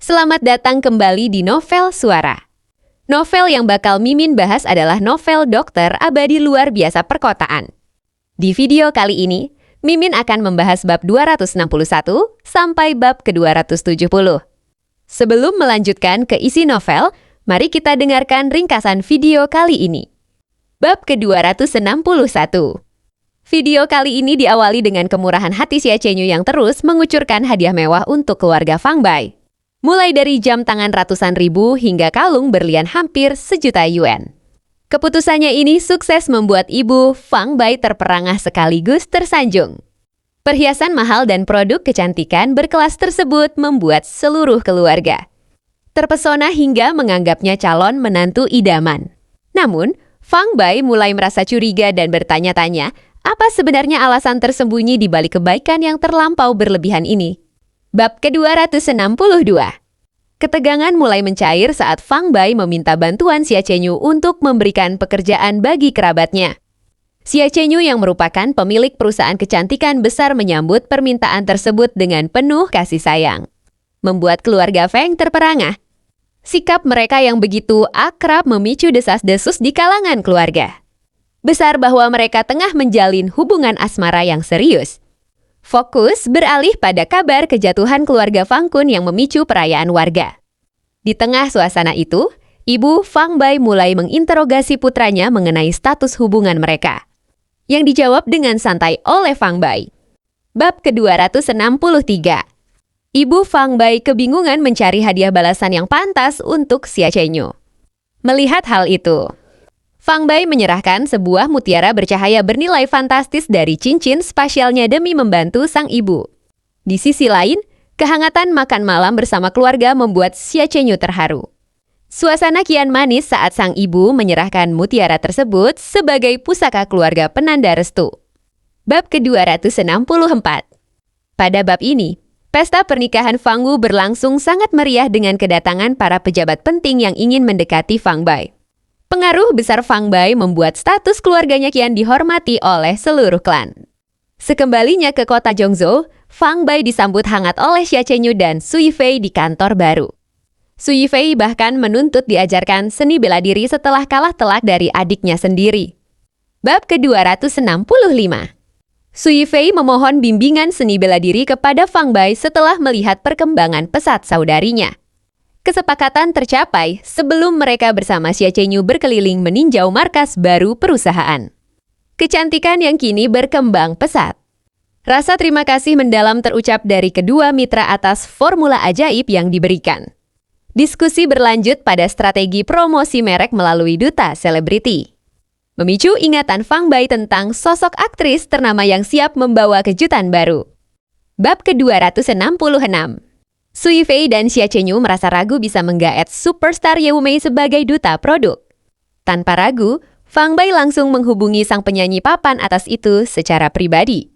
Selamat datang kembali di Novel Suara. Novel yang bakal Mimin bahas adalah novel Dokter Abadi Luar Biasa Perkotaan. Di video kali ini, Mimin akan membahas bab 261 sampai bab ke-270. Sebelum melanjutkan ke isi novel, mari kita dengarkan ringkasan video kali ini. Bab ke-261. Video kali ini diawali dengan kemurahan hati Xia Qianyu yang terus mengucurkan hadiah mewah untuk keluarga Fang Bai. Mulai dari jam tangan ratusan ribu hingga kalung berlian hampir 1.000.000 yuan. Keputusannya ini sukses membuat ibu Fang Bai terperangah sekaligus tersanjung. Perhiasan mahal dan produk kecantikan berkelas tersebut membuat seluruh keluarga terpesona hingga menganggapnya calon menantu idaman. Namun, Fang Bai mulai merasa curiga dan bertanya-tanya apa sebenarnya alasan tersembunyi di balik kebaikan yang terlampau berlebihan ini. Bab ke-262. Ketegangan mulai mencair saat Fang Bai meminta bantuan Xia Qianyu untuk memberikan pekerjaan bagi kerabatnya. Xia Qianyu yang merupakan pemilik perusahaan kecantikan besar menyambut permintaan tersebut dengan penuh kasih sayang. Membuat keluarga Feng terperangah. Sikap mereka yang begitu akrab memicu desas-desus di kalangan keluarga. Besar bahwa mereka tengah menjalin hubungan asmara yang serius. Fokus beralih pada kabar kejatuhan keluarga Fang Kun yang memicu perayaan warga. Di tengah suasana itu, ibu Fang Bai mulai menginterogasi putranya mengenai status hubungan mereka. Yang dijawab dengan santai oleh Fang Bai. Bab ke-263. Ibu Fang Bai kebingungan mencari hadiah balasan yang pantas untuk Xia Qianyu. Melihat hal itu, Fang Bai menyerahkan sebuah mutiara bercahaya bernilai fantastis dari cincin spasialnya demi membantu sang ibu. Di sisi lain, kehangatan makan malam bersama keluarga membuat Xia Qianyu terharu. Suasana kian manis saat sang ibu menyerahkan mutiara tersebut sebagai pusaka keluarga penanda restu. Bab ke-264. Pada bab ini, pesta pernikahan Fang Wu berlangsung sangat meriah dengan kedatangan para pejabat penting yang ingin mendekati Fang Bai. Pengaruh besar Fang Bai membuat status keluarganya kian dihormati oleh seluruh klan. Sekembalinya ke kota Zhongzhou, Fang Bai disambut hangat oleh Xia Qianyu dan Su Yifei di kantor baru. Su Yifei bahkan menuntut diajarkan seni bela diri setelah kalah telak dari adiknya sendiri. Bab ke-265. Su Yifei memohon bimbingan seni bela diri kepada Fang Bai setelah melihat perkembangan pesat saudarinya. Kesepakatan tercapai sebelum mereka bersama Xia Qianyu berkeliling meninjau markas baru perusahaan. Kecantikan yang kini berkembang pesat. Rasa terima kasih mendalam terucap dari kedua mitra atas formula ajaib yang diberikan. Diskusi berlanjut pada strategi promosi merek melalui duta selebriti. Memicu ingatan Fang Bai tentang sosok aktris ternama yang siap membawa kejutan baru. Bab ke-266. Su Yifei dan Xia Qianyu merasa ragu bisa menggaet superstar Yue Mei sebagai duta produk. Tanpa ragu, Fang Bai langsung menghubungi sang penyanyi papan atas itu secara pribadi.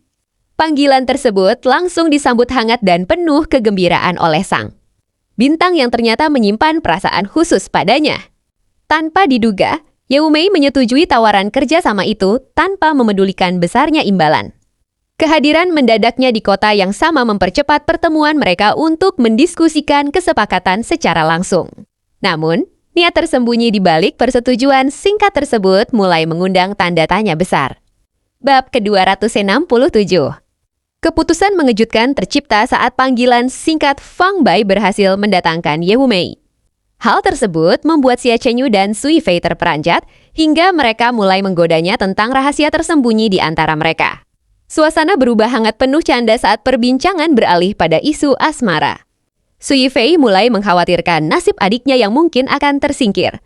Panggilan tersebut langsung disambut hangat dan penuh kegembiraan oleh sang bintang yang ternyata menyimpan perasaan khusus padanya. Tanpa diduga, Yue Mei menyetujui tawaran kerja sama itu tanpa memedulikan besarnya imbalan. Kehadiran mendadaknya di kota yang sama mempercepat pertemuan mereka untuk mendiskusikan kesepakatan secara langsung. Namun, niat tersembunyi di balik persetujuan singkat tersebut mulai mengundang tanda tanya besar. Bab ke-267. Keputusan mengejutkan tercipta saat panggilan singkat Fang Bai berhasil mendatangkan Yue Mei. Hal tersebut membuat Xia Qianyu dan Su Yifei terperanjat hingga mereka mulai menggodanya tentang rahasia tersembunyi di antara mereka. Suasana berubah hangat penuh canda saat perbincangan beralih pada isu asmara. Su Yifei mulai mengkhawatirkan nasib adiknya yang mungkin akan tersingkir.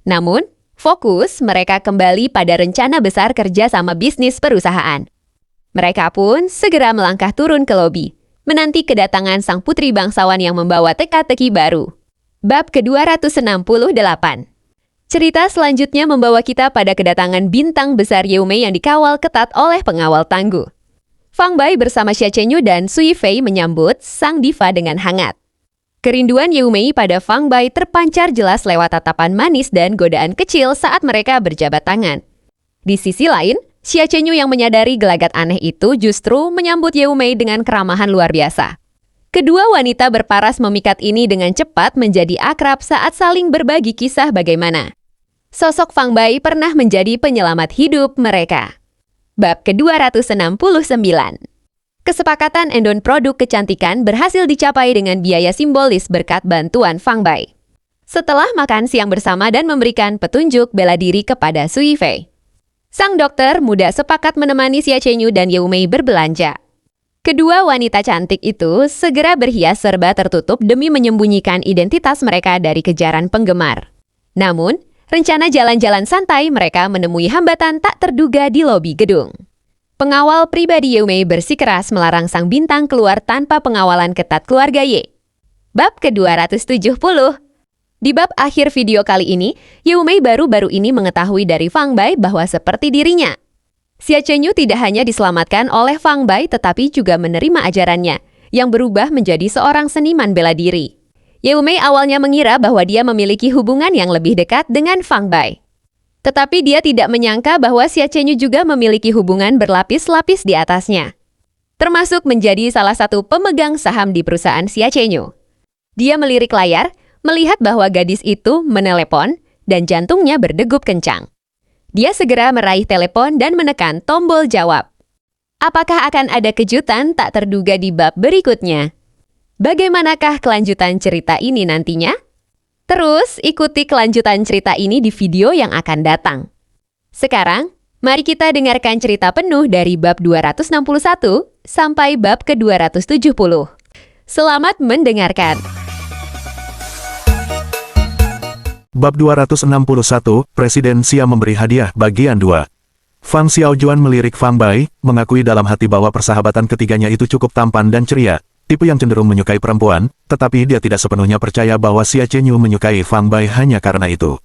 Namun, fokus mereka kembali pada rencana besar kerja sama bisnis perusahaan. Mereka pun segera melangkah turun ke lobi, menanti kedatangan sang putri bangsawan yang membawa teka-teki baru. Bab ke-268. Cerita selanjutnya membawa kita pada kedatangan bintang besar Yue Mei yang dikawal ketat oleh pengawal tangguh. Fang Bai bersama Xia Qianyu dan Su Yifei menyambut sang diva dengan hangat. Kerinduan Yue Mei pada Fang Bai terpancar jelas lewat tatapan manis dan godaan kecil saat mereka berjabat tangan. Di sisi lain, Xia Qianyu yang menyadari gelagat aneh itu justru menyambut Yue Mei dengan keramahan luar biasa. Kedua wanita berparas memikat ini dengan cepat menjadi akrab saat saling berbagi kisah bagaimana sosok Fang Bai pernah menjadi penyelamat hidup mereka. Bab ke-269. Kesepakatan endon produk kecantikan berhasil dicapai dengan biaya simbolis berkat bantuan Fang Bai. Setelah makan siang bersama dan memberikan petunjuk bela diri kepada Sui Fei, sang dokter muda sepakat menemani Xia Chenyu dan Yue Mei berbelanja. Kedua wanita cantik itu segera berhias serba tertutup demi menyembunyikan identitas mereka dari kejaran penggemar. Namun, rencana jalan-jalan santai mereka menemui hambatan tak terduga di lobi gedung. Pengawal pribadi Yue Mei bersikeras melarang sang bintang keluar tanpa pengawalan ketat keluarga Ye. Bab ke-270. Di bab akhir video kali ini, Yue Mei baru-baru ini mengetahui dari Fang Bai bahwa seperti dirinya, Xia Chenyu tidak hanya diselamatkan oleh Fang Bai tetapi juga menerima ajarannya, yang berubah menjadi seorang seniman bela diri. Yue Mei awalnya mengira bahwa dia memiliki hubungan yang lebih dekat dengan Fang Bai. Tetapi dia tidak menyangka bahwa Xia Chenyu juga memiliki hubungan berlapis-lapis di atasnya, termasuk menjadi salah satu pemegang saham di perusahaan Xia Chenyu. Dia melirik layar, melihat bahwa gadis itu menelepon dan jantungnya berdegup kencang. Dia segera meraih telepon dan menekan tombol jawab. Apakah akan ada kejutan tak terduga di bab berikutnya? Bagaimanakah kelanjutan cerita ini nantinya? Terus ikuti kelanjutan cerita ini di video yang akan datang. Sekarang, mari kita dengarkan cerita penuh dari bab 261 sampai bab ke-270. Selamat mendengarkan. Bab 261, Presiden Xia memberi hadiah, bagian 2. Fang Xiaojuan melirik Fang Bai, mengakui dalam hati bahwa persahabatan ketiganya itu cukup tampan dan ceria, tipe yang cenderung menyukai perempuan, tetapi dia tidak sepenuhnya percaya bahwa Xia Chenyu menyukai Fang Bai hanya karena itu.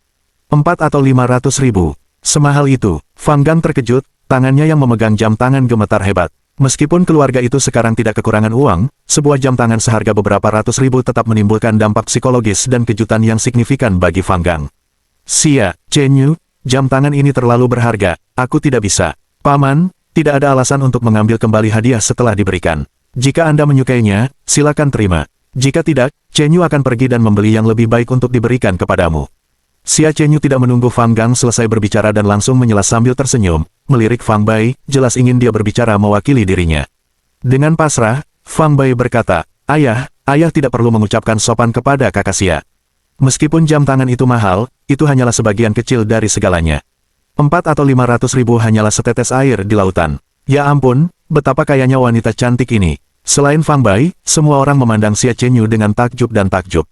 4 atau 500 ribu. Semahal itu, Fang Gang terkejut, tangannya yang memegang jam tangan gemetar hebat. Meskipun keluarga itu sekarang tidak kekurangan uang, sebuah jam tangan seharga beberapa ratus ribu tetap menimbulkan dampak psikologis dan kejutan yang signifikan bagi Fang Gang. Xia Chenyu, jam tangan ini terlalu berharga, aku tidak bisa. Paman, tidak ada alasan untuk mengambil kembali hadiah setelah diberikan. Jika Anda menyukainya, silakan terima. Jika tidak, Chenyu akan pergi dan membeli yang lebih baik untuk diberikan kepadamu. Xia Chenyu tidak menunggu Fang Gang selesai berbicara dan langsung menyelas sambil tersenyum, melirik Fang Bai, jelas ingin dia berbicara mewakili dirinya. Dengan pasrah, Fang Bai berkata, ayah tidak perlu mengucapkan sopan kepada kakak Xia. Meskipun jam tangan itu mahal, itu hanyalah sebagian kecil dari segalanya. 4 atau 500 ribu hanyalah setetes air di lautan. Ya ampun, betapa kayanya wanita cantik ini. Selain Fang Bai, semua orang memandang Xia Chenyu dengan takjub dan takjub.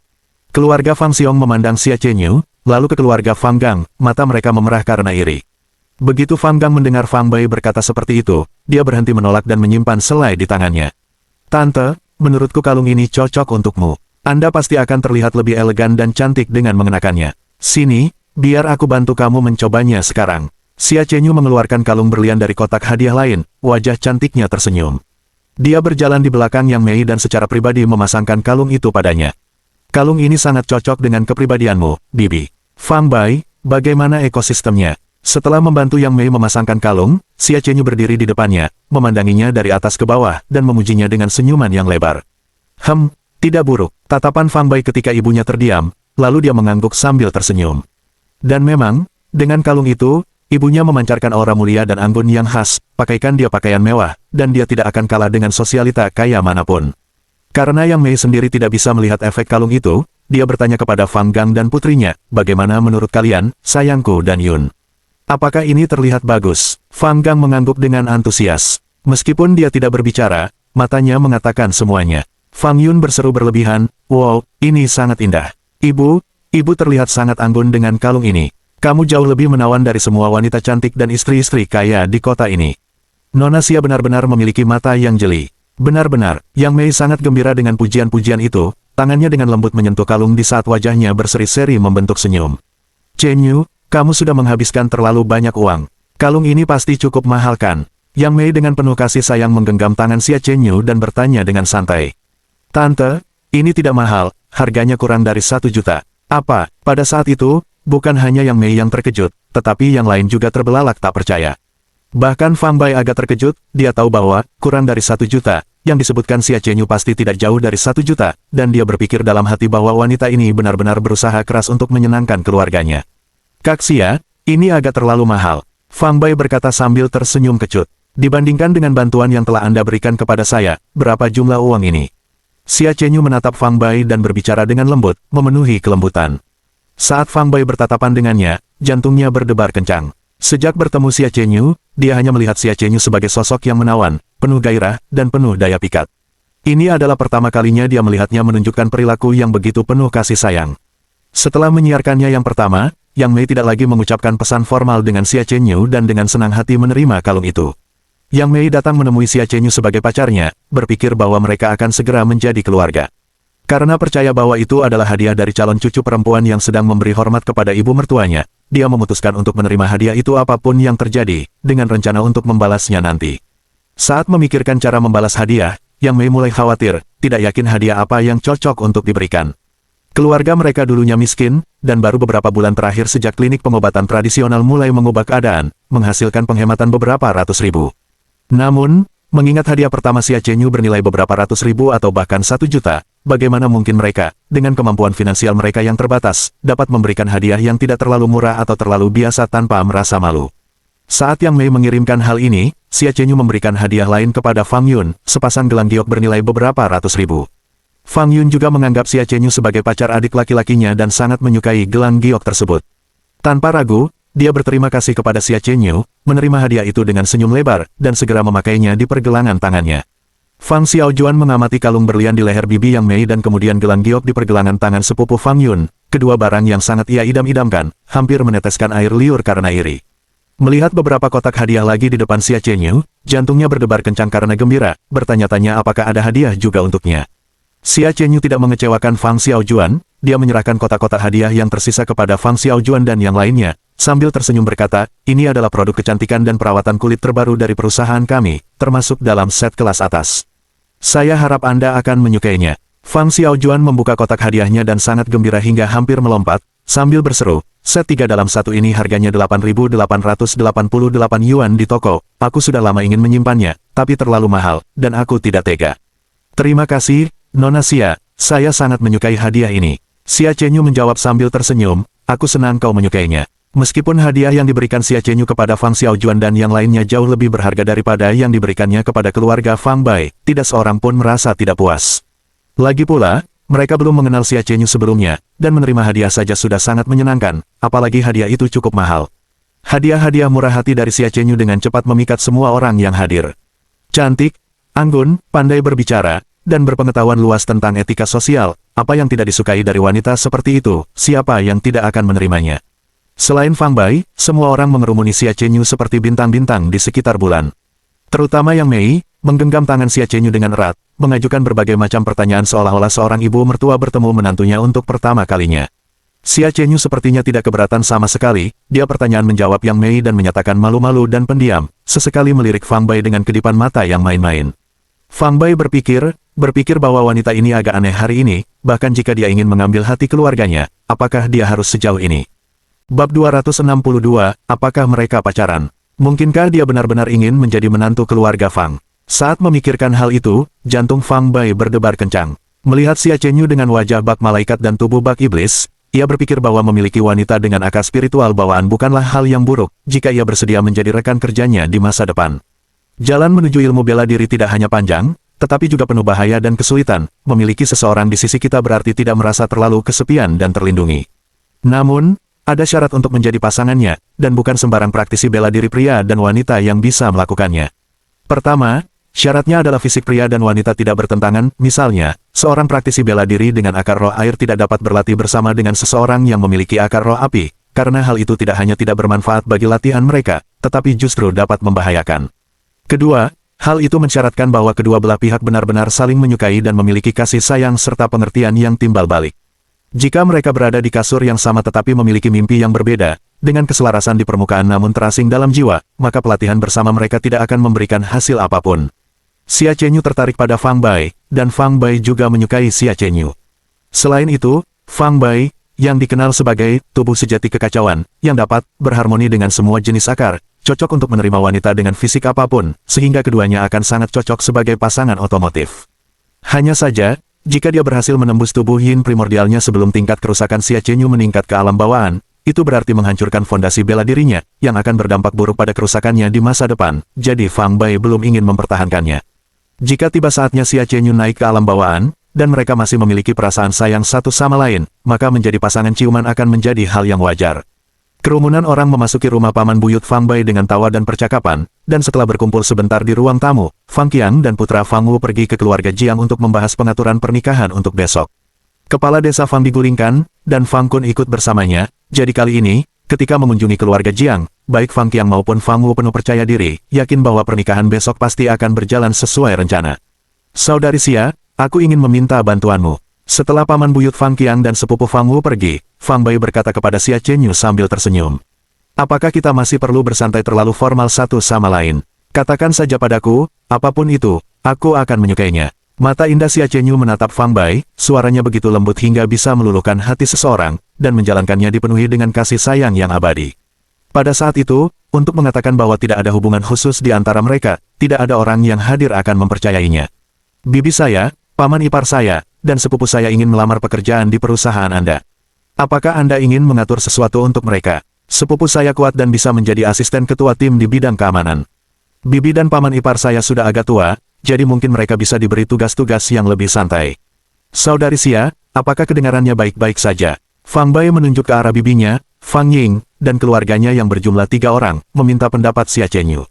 Keluarga Fang Xiong memandang Xia Chenyu, lalu ke keluarga Fang Gang, mata mereka memerah karena iri. Begitu Fang Gang mendengar Fang Bai berkata seperti itu, dia berhenti menolak dan menyimpan selai di tangannya. Tante, menurutku kalung ini cocok untukmu. Anda pasti akan terlihat lebih elegan dan cantik dengan mengenakannya. Sini, biar aku bantu kamu mencobanya sekarang. Xia Chenyu mengeluarkan kalung berlian dari kotak hadiah lain, wajah cantiknya tersenyum. Dia berjalan di belakang Yang Mei dan secara pribadi memasangkan kalung itu padanya. Kalung ini sangat cocok dengan kepribadianmu, Bibi. Fang Bai, bagaimana ekosistemnya? Setelah membantu Yang Mei memasangkan kalung, Xia Chenyu berdiri di depannya, memandanginya dari atas ke bawah, dan memujinya dengan senyuman yang lebar. Tidak buruk. Tatapan Fang Bai ketika ibunya terdiam, lalu dia mengangguk sambil tersenyum. Dan memang, dengan kalung itu, ibunya memancarkan aura mulia dan anggun yang khas, pakaikan dia pakaian mewah, dan dia tidak akan kalah dengan sosialita kaya manapun. Karena Yang Mei sendiri tidak bisa melihat efek kalung itu, dia bertanya kepada Fang Gang dan putrinya, bagaimana menurut kalian, sayangku dan Yun? Apakah ini terlihat bagus? Fang Gang mengangguk dengan antusias. Meskipun dia tidak berbicara, matanya mengatakan semuanya. Fang Yun berseru berlebihan, wow, ini sangat indah. Ibu terlihat sangat anggun dengan kalung ini. Kamu jauh lebih menawan dari semua wanita cantik dan istri-istri kaya di kota ini. Nona Xia benar-benar memiliki mata yang jeli. Benar-benar, Yang Mei sangat gembira dengan pujian-pujian itu, tangannya dengan lembut menyentuh kalung di saat wajahnya berseri-seri membentuk senyum. Chenyu, kamu sudah menghabiskan terlalu banyak uang. Kalung ini pasti cukup mahal kan? Yang Mei dengan penuh kasih sayang menggenggam tangan Xia Chenyu dan bertanya dengan santai. Tante, ini tidak mahal, harganya kurang dari 1 juta. Apa? Pada saat itu, bukan hanya Yang Mei yang terkejut, tetapi yang lain juga terbelalak tak percaya. Bahkan Fang Bai agak terkejut, dia tahu bahwa, kurang dari 1 juta, yang disebutkan Xia Chenyu pasti tidak jauh dari 1 juta, dan dia berpikir dalam hati bahwa wanita ini benar-benar berusaha keras untuk menyenangkan keluarganya. Kak Xia, ini agak terlalu mahal. Fang Bai berkata sambil tersenyum kecut. Dibandingkan dengan bantuan yang telah Anda berikan kepada saya, berapa jumlah uang ini? Xia Chenyu menatap Fang Bai dan berbicara dengan lembut, memenuhi kelembutan. Saat Fang Bai bertatapan dengannya, jantungnya berdebar kencang. Sejak bertemu Xia Chenyu, dia hanya melihat Xia Chenyu sebagai sosok yang menawan, penuh gairah, dan penuh daya pikat. Ini adalah pertama kalinya dia melihatnya menunjukkan perilaku yang begitu penuh kasih sayang. Setelah menyiarkannya yang pertama, Yang Mei tidak lagi mengucapkan pesan formal dengan Xia Chenyu dan dengan senang hati menerima kalung itu. Yang Mei datang menemui Xia Chenyu sebagai pacarnya, berpikir bahwa mereka akan segera menjadi keluarga. Karena percaya bahwa itu adalah hadiah dari calon cucu perempuan yang sedang memberi hormat kepada ibu mertuanya, dia memutuskan untuk menerima hadiah itu apapun yang terjadi, dengan rencana untuk membalasnya nanti. Saat memikirkan cara membalas hadiah, Yang Mei mulai khawatir, tidak yakin hadiah apa yang cocok untuk diberikan. Keluarga mereka dulunya miskin, dan baru beberapa bulan terakhir sejak klinik pengobatan tradisional mulai mengubah keadaan, menghasilkan penghematan beberapa ratus ribu. Namun, mengingat hadiah pertama Xia Chenyu bernilai beberapa ratus ribu atau bahkan 1 juta, bagaimana mungkin mereka, dengan kemampuan finansial mereka yang terbatas, dapat memberikan hadiah yang tidak terlalu murah atau terlalu biasa tanpa merasa malu. Saat Yang Mei mengirimkan hal ini, Xia Chenyu memberikan hadiah lain kepada Fang Yun, sepasang gelang giok bernilai beberapa ratus ribu. Fang Yun juga menganggap Xia Chenyu sebagai pacar adik laki-lakinya dan sangat menyukai gelang giok tersebut. Tanpa ragu, dia berterima kasih kepada Xia Chenyu, menerima hadiah itu dengan senyum lebar, dan segera memakainya di pergelangan tangannya. Fang Xiaojuan mengamati kalung berlian di leher bibi Yang Mei dan kemudian gelang giok di pergelangan tangan sepupu Fang Yun, kedua barang yang sangat ia idam-idamkan, hampir meneteskan air liur karena iri. Melihat beberapa kotak hadiah lagi di depan Xia Chenyu, jantungnya berdebar kencang karena gembira, bertanya-tanya apakah ada hadiah juga untuknya. Xia Chenyu tidak mengecewakan Fang Xiaojuan, dia menyerahkan kotak-kotak hadiah yang tersisa kepada Fang Xiaojuan dan yang lainnya, sambil tersenyum berkata, ini adalah produk kecantikan dan perawatan kulit terbaru dari perusahaan kami, termasuk dalam set kelas atas. Saya harap Anda akan menyukainya. Fang Xiaojuan membuka kotak hadiahnya dan sangat gembira hingga hampir melompat, sambil berseru, set 3 dalam 1 ini harganya 8.888 yuan di toko, aku sudah lama ingin menyimpannya, tapi terlalu mahal, dan aku tidak tega. Terima kasih, Nona Xia, saya sangat menyukai hadiah ini. Xia Chenyu menjawab sambil tersenyum, aku senang kau menyukainya. Meskipun hadiah yang diberikan Xia Chenyu kepada Fang Xiaojuan dan yang lainnya jauh lebih berharga daripada yang diberikannya kepada keluarga Fang Bai, tidak seorang pun merasa tidak puas. Lagi pula, mereka belum mengenal Xia Chenyu sebelumnya, dan menerima hadiah saja sudah sangat menyenangkan, apalagi hadiah itu cukup mahal. Hadiah-hadiah murah hati dari Xia Chenyu dengan cepat memikat semua orang yang hadir. Cantik, anggun, pandai berbicara, dan berpengetahuan luas tentang etika sosial, apa yang tidak disukai dari wanita seperti itu, siapa yang tidak akan menerimanya. Selain Fang Bai, semua orang mengerumuni Xia Chenyu seperti bintang-bintang di sekitar bulan. Terutama Yang Mei, menggenggam tangan Xia Chenyu dengan erat, mengajukan berbagai macam pertanyaan seolah-olah seorang ibu mertua bertemu menantunya untuk pertama kalinya. Xia Chenyu sepertinya tidak keberatan sama sekali, dia pertanyaan menjawab Yang Mei dan menyatakan malu-malu dan pendiam, sesekali melirik Fang Bai dengan kedipan mata yang main-main. Fang Bai berpikir bahwa wanita ini agak aneh hari ini, bahkan jika dia ingin mengambil hati keluarganya, apakah dia harus sejauh ini? Bab 262, apakah mereka pacaran? Mungkinkah dia benar-benar ingin menjadi menantu keluarga Fang? Saat memikirkan hal itu, jantung Fang Bai berdebar kencang. Melihat Xia Chenyu dengan wajah bak malaikat dan tubuh bak iblis, ia berpikir bahwa memiliki wanita dengan akar spiritual bawaan bukanlah hal yang buruk, jika ia bersedia menjadi rekan kerjanya di masa depan. Jalan menuju ilmu bela diri tidak hanya panjang, tetapi juga penuh bahaya dan kesulitan. Memiliki seseorang di sisi kita berarti tidak merasa terlalu kesepian dan terlindungi. Namun, ada syarat untuk menjadi pasangannya, dan bukan sembarang praktisi bela diri pria dan wanita yang bisa melakukannya. Pertama, syaratnya adalah fisik pria dan wanita tidak bertentangan, misalnya, seorang praktisi bela diri dengan akar roh air tidak dapat berlatih bersama dengan seseorang yang memiliki akar roh api, karena hal itu tidak hanya tidak bermanfaat bagi latihan mereka, tetapi justru dapat membahayakan. Kedua, hal itu mensyaratkan bahwa kedua belah pihak benar-benar saling menyukai dan memiliki kasih sayang serta pengertian yang timbal balik. Jika mereka berada di kasur yang sama tetapi memiliki mimpi yang berbeda, dengan keselarasan di permukaan namun terasing dalam jiwa, maka pelatihan bersama mereka tidak akan memberikan hasil apapun. Xia Chenyu tertarik pada Fang Bai, dan Fang Bai juga menyukai Xia Chenyu. Selain itu, Fang Bai, yang dikenal sebagai tubuh sejati kekacauan, yang dapat berharmoni dengan semua jenis akar, cocok untuk menerima wanita dengan fisik apapun, sehingga keduanya akan sangat cocok sebagai pasangan otomotif. Hanya saja, jika dia berhasil menembus tubuh yin primordialnya sebelum tingkat kerusakan Xia Chenyu meningkat ke alam bawaan, itu berarti menghancurkan fondasi bela dirinya, yang akan berdampak buruk pada kerusakannya di masa depan, jadi Fang Bai belum ingin mempertahankannya. Jika tiba saatnya Xia Chenyu naik ke alam bawaan, dan mereka masih memiliki perasaan sayang satu sama lain, maka menjadi pasangan ciuman akan menjadi hal yang wajar. Kerumunan orang memasuki rumah paman buyut Fang Bai dengan tawa dan percakapan, dan setelah berkumpul sebentar di ruang tamu, Fang Qiang dan putra Fang Wu pergi ke keluarga Jiang untuk membahas pengaturan pernikahan untuk besok. Kepala desa Fang digulingkan, dan Fang Kun ikut bersamanya, jadi kali ini, ketika mengunjungi keluarga Jiang, baik Fang Qiang maupun Fang Wu penuh percaya diri, yakin bahwa pernikahan besok pasti akan berjalan sesuai rencana. Saudari Xia, aku ingin meminta bantuanmu. Setelah paman buyut Fang Qiang dan sepupu Fang Wu pergi, Fang Bai berkata kepada Xia Chenyu sambil tersenyum. Apakah kita masih perlu bersantai terlalu formal satu sama lain? Katakan saja padaku, apapun itu, aku akan menyukainya. Mata indah Xia Chenyu menatap Fang Bai, suaranya begitu lembut hingga bisa meluluhkan hati seseorang, dan menjalankannya dipenuhi dengan kasih sayang yang abadi. Pada saat itu, untuk mengatakan bahwa tidak ada hubungan khusus di antara mereka, tidak ada orang yang hadir akan mempercayainya. Bibi saya, paman ipar saya, dan sepupu saya ingin melamar pekerjaan di perusahaan Anda. Apakah Anda ingin mengatur sesuatu untuk mereka? Sepupu saya kuat dan bisa menjadi asisten ketua tim di bidang keamanan. Bibi dan paman ipar saya sudah agak tua, jadi mungkin mereka bisa diberi tugas-tugas yang lebih santai. Saudari Xia, apakah kedengarannya baik-baik saja? Fang Bai menunjuk ke arah bibinya, Fang Ying, dan keluarganya yang berjumlah 3 orang, meminta pendapat Xia Chenyu.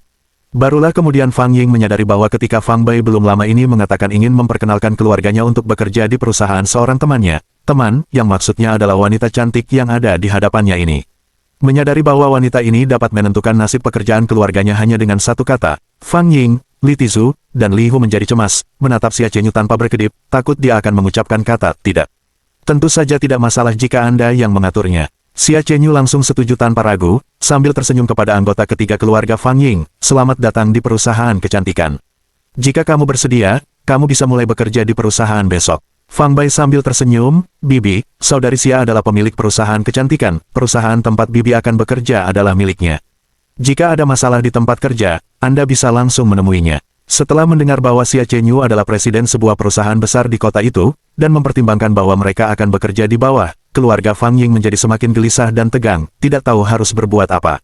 Barulah kemudian Fang Ying menyadari bahwa ketika Fang Bai belum lama ini mengatakan ingin memperkenalkan keluarganya untuk bekerja di perusahaan seorang temannya, teman yang maksudnya adalah wanita cantik yang ada di hadapannya ini. Menyadari bahwa wanita ini dapat menentukan nasib pekerjaan keluarganya hanya dengan satu kata, Fang Ying, Li Tizu, dan Li Hu menjadi cemas, menatap Xia Chenyu tanpa berkedip, takut dia akan mengucapkan kata tidak. Tentu saja tidak masalah jika Anda yang mengaturnya. Xia Chenyu langsung setuju tanpa ragu, sambil tersenyum kepada anggota ketiga keluarga Fang Ying, selamat datang di perusahaan kecantikan. Jika kamu bersedia, kamu bisa mulai bekerja di perusahaan besok. Fang Bai sambil tersenyum, Bibi, saudari Xia adalah pemilik perusahaan kecantikan, perusahaan tempat Bibi akan bekerja adalah miliknya. Jika ada masalah di tempat kerja, Anda bisa langsung menemuinya. Setelah mendengar bahwa Xia Chenyu adalah presiden sebuah perusahaan besar di kota itu, dan mempertimbangkan bahwa mereka akan bekerja di bawah, keluarga Fang Ying menjadi semakin gelisah dan tegang, tidak tahu harus berbuat apa.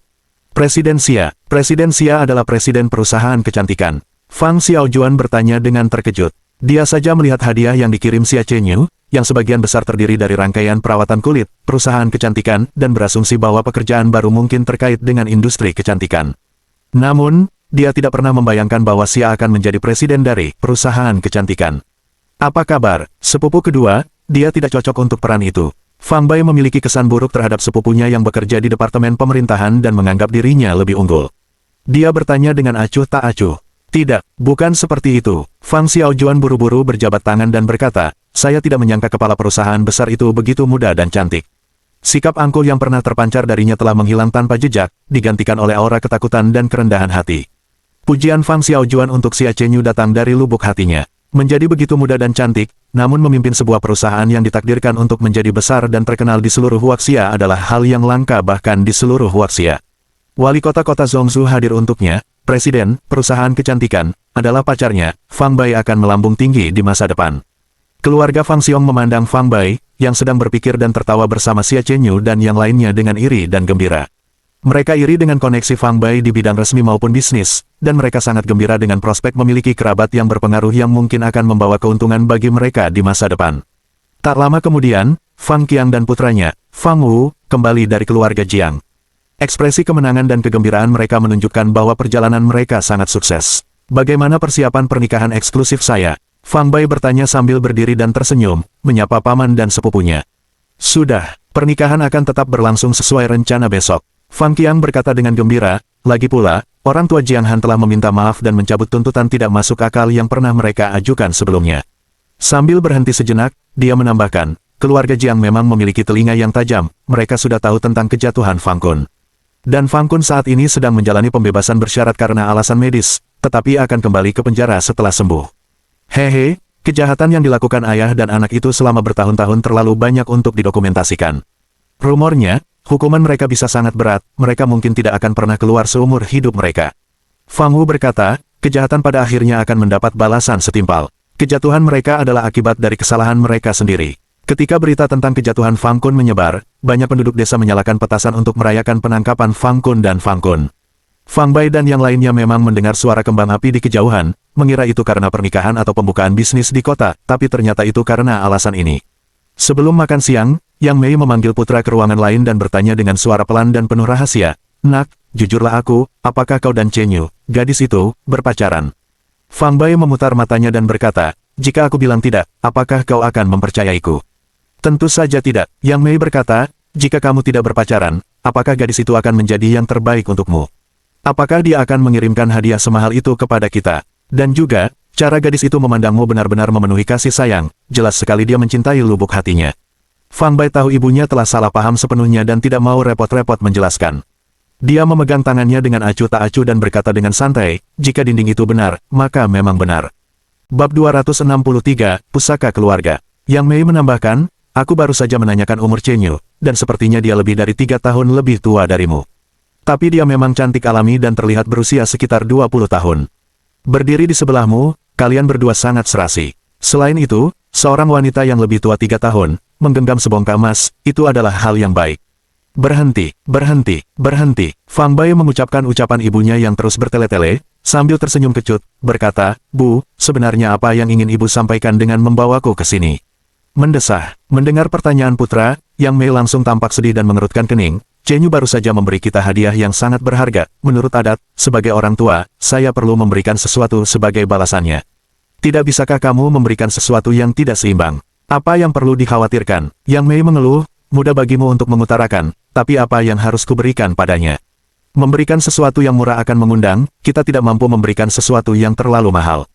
Presiden Xia adalah presiden perusahaan kecantikan. Fang Xiaojuan bertanya dengan terkejut. Dia saja melihat hadiah yang dikirim Xia Chenyu, yang sebagian besar terdiri dari rangkaian perawatan kulit, perusahaan kecantikan, dan berasumsi bahwa pekerjaan baru mungkin terkait dengan industri kecantikan. Namun, dia tidak pernah membayangkan bahwa Xia akan menjadi presiden dari perusahaan kecantikan. Apa kabar, sepupu kedua? Dia tidak cocok untuk peran itu. Fang Bai memiliki kesan buruk terhadap sepupunya yang bekerja di departemen pemerintahan dan menganggap dirinya lebih unggul. Dia bertanya dengan acuh tak acuh. Tidak, bukan seperti itu. Fang Xiaojuan buru-buru berjabat tangan dan berkata, saya tidak menyangka kepala perusahaan besar itu begitu muda dan cantik. Sikap angkuh yang pernah terpancar darinya telah menghilang tanpa jejak, digantikan oleh aura ketakutan dan kerendahan hati. Pujian Fang Xiaojuan untuk Xia Chenyu datang dari lubuk hatinya. Menjadi begitu muda dan cantik, namun memimpin sebuah perusahaan yang ditakdirkan untuk menjadi besar dan terkenal di seluruh Huaxia adalah hal yang langka bahkan di seluruh Huaxia. Wali kota Zhongzhou hadir untuknya, presiden, perusahaan kecantikan, adalah pacarnya, Fang Bai akan melambung tinggi di masa depan. Keluarga Fang Xiong memandang Fang Bai, yang sedang berpikir dan tertawa bersama Xia Chenyu dan yang lainnya dengan iri dan gembira. Mereka iri dengan koneksi Fang Bai di bidang resmi maupun bisnis, dan mereka sangat gembira dengan prospek memiliki kerabat yang berpengaruh yang mungkin akan membawa keuntungan bagi mereka di masa depan. Tak lama kemudian, Fang Qiang dan putranya, Fang Wu, kembali dari keluarga Jiang. Ekspresi kemenangan dan kegembiraan mereka menunjukkan bahwa perjalanan mereka sangat sukses. Bagaimana persiapan pernikahan eksklusif saya? Fang Bai bertanya sambil berdiri dan tersenyum, menyapa paman dan sepupunya. Sudah, pernikahan akan tetap berlangsung sesuai rencana besok. Fang Qiang berkata dengan gembira, lagi pula, orang tua Jiang Han telah meminta maaf dan mencabut tuntutan tidak masuk akal yang pernah mereka ajukan sebelumnya. Sambil berhenti sejenak, dia menambahkan, keluarga Jiang memang memiliki telinga yang tajam, mereka sudah tahu tentang kejatuhan Fang Kun. Dan Fang Kun saat ini sedang menjalani pembebasan bersyarat karena alasan medis, tetapi akan kembali ke penjara setelah sembuh. Hehe, kejahatan yang dilakukan ayah dan anak itu selama bertahun-tahun terlalu banyak untuk didokumentasikan. Rumornya, hukuman mereka bisa sangat berat, mereka mungkin tidak akan pernah keluar seumur hidup mereka. Fang Wu berkata, kejahatan pada akhirnya akan mendapat balasan setimpal. Kejatuhan mereka adalah akibat dari kesalahan mereka sendiri. Ketika berita tentang kejatuhan Fang Kun menyebar, banyak penduduk desa menyalakan petasan untuk merayakan penangkapan Fang Kun dan Fang Kun. Fang Bai dan yang lainnya memang mendengar suara kembang api di kejauhan, mengira itu karena pernikahan atau pembukaan bisnis di kota, tapi ternyata itu karena alasan ini. Sebelum makan siang, Yang Mei memanggil putra ke ruangan lain dan bertanya dengan suara pelan dan penuh rahasia, "Nak, jujurlah aku, apakah kau dan Chen Yu, gadis itu, berpacaran?" Fang Bai memutar matanya dan berkata, "Jika aku bilang tidak, apakah kau akan mempercayaiku?" "Tentu saja tidak," Yang Mei berkata, "jika kamu tidak berpacaran, apakah gadis itu akan menjadi yang terbaik untukmu? Apakah dia akan mengirimkan hadiah semahal itu kepada kita? Dan juga, cara gadis itu memandangmu benar-benar memenuhi kasih sayang, jelas sekali dia mencintai lubuk hatinya." Fang Bai tahu ibunya telah salah paham sepenuhnya dan tidak mau repot-repot menjelaskan. Dia memegang tangannya dengan acuh tak acuh dan berkata dengan santai, "Jika dinding itu benar, maka memang benar." Bab 263, Pusaka Keluarga. Yang Mei menambahkan, "Aku baru saja menanyakan umur Chen Yu, dan sepertinya dia lebih dari 3 tahun lebih tua darimu. Tapi dia memang cantik alami dan terlihat berusia sekitar 20 tahun. Berdiri di sebelahmu, kalian berdua sangat serasi. Selain itu, seorang wanita yang lebih tua 3 tahun, menggenggam sebongkah emas, itu adalah hal yang baik." "Berhenti, berhenti, berhenti." Fang Bai mengucapkan ucapan ibunya yang terus bertele-tele, sambil tersenyum kecut, berkata, "Bu, sebenarnya apa yang ingin ibu sampaikan dengan membawaku ke sini?" Mendesah. Mendengar pertanyaan putra, Yang Mei langsung tampak sedih dan mengerutkan kening. "Chen Yu baru saja memberi kita hadiah yang sangat berharga. Menurut adat, sebagai orang tua, saya perlu memberikan sesuatu sebagai balasannya. Tidak bisakah kamu memberikan sesuatu yang tidak seimbang? Apa yang perlu dikhawatirkan?" Yang Mei mengeluh, "Mudah bagimu untuk mengutarakan, tapi apa yang harus kuberikan padanya? Memberikan sesuatu yang murah akan mengundang, kita tidak mampu memberikan sesuatu yang terlalu mahal.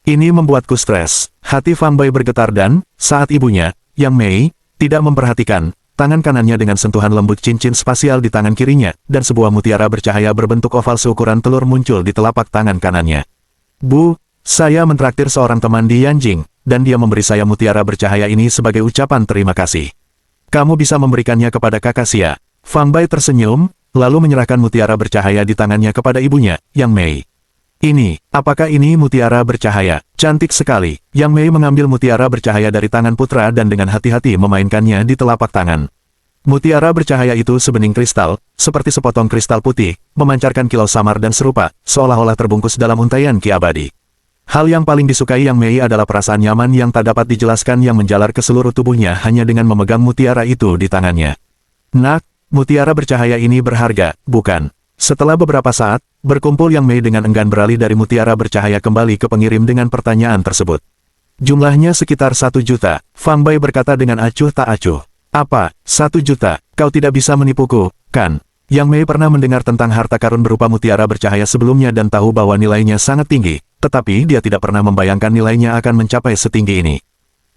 Ini membuatku stres." Hati Fang Bai bergetar dan, saat ibunya, Yang Mei, tidak memperhatikan, tangan kanannya dengan sentuhan lembut cincin spasial di tangan kirinya, dan sebuah mutiara bercahaya berbentuk oval seukuran telur muncul di telapak tangan kanannya. "Bu, saya mentraktir seorang teman di Yanjing, dan dia memberi saya mutiara bercahaya ini sebagai ucapan terima kasih. Kamu bisa memberikannya kepada kakak Xia." Fang Bai tersenyum, lalu menyerahkan mutiara bercahaya di tangannya kepada ibunya, Yang Mei. "Ini, apakah ini mutiara bercahaya? Cantik sekali." Yang Mei mengambil mutiara bercahaya dari tangan putra dan dengan hati-hati memainkannya di telapak tangan. Mutiara bercahaya itu sebening kristal, seperti sepotong kristal putih, memancarkan kilau samar dan serupa, seolah-olah terbungkus dalam untaian ki abadi. Hal yang paling disukai Yang Mei adalah perasaan nyaman yang tak dapat dijelaskan yang menjalar ke seluruh tubuhnya hanya dengan memegang mutiara itu di tangannya. "Nak, mutiara bercahaya ini berharga, bukan?" Setelah beberapa saat, berkumpul Yang Mei dengan enggan beralih dari mutiara bercahaya kembali ke pengirim dengan pertanyaan tersebut. "Jumlahnya sekitar 1 juta, Fang Bai berkata dengan acuh tak acuh. "Apa, 1 juta? Kau tidak bisa menipuku, kan?" Yang Mei pernah mendengar tentang harta karun berupa mutiara bercahaya sebelumnya dan tahu bahwa nilainya sangat tinggi, tetapi dia tidak pernah membayangkan nilainya akan mencapai setinggi ini.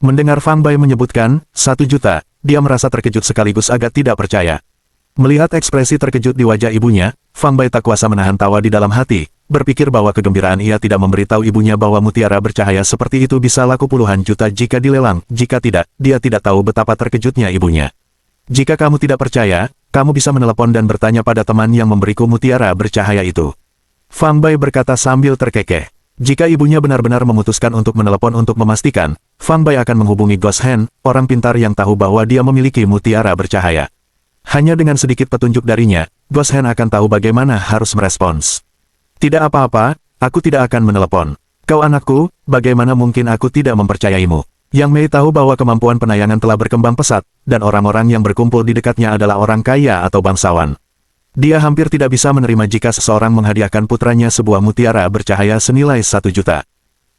Mendengar Fang Bai menyebutkan 1 juta, dia merasa terkejut sekaligus agak tidak percaya. Melihat ekspresi terkejut di wajah ibunya, Fang Bai tak kuasa menahan tawa di dalam hati, berpikir bahwa kegembiraan ia tidak memberitahu ibunya bahwa mutiara bercahaya seperti itu bisa laku puluhan juta jika dilelang, jika tidak, dia tidak tahu betapa terkejutnya ibunya. "Jika kamu tidak percaya, kamu bisa menelepon dan bertanya pada teman yang memberiku mutiara bercahaya itu." Fang Bai berkata sambil terkekeh. Jika ibunya benar-benar memutuskan untuk menelepon untuk memastikan, Fang Bai akan menghubungi Ghost Hen, orang pintar yang tahu bahwa dia memiliki mutiara bercahaya. Hanya dengan sedikit petunjuk darinya, Ghost Hen akan tahu bagaimana harus merespons. "Tidak apa-apa, aku tidak akan menelepon. Kau anakku, bagaimana mungkin aku tidak mempercayaimu?" Yang Mei tahu bahwa kemampuan penayangan telah berkembang pesat, dan orang-orang yang berkumpul di dekatnya adalah orang kaya atau bangsawan. Dia hampir tidak bisa menerima jika seseorang menghadiahkan putranya sebuah mutiara bercahaya senilai 1 juta.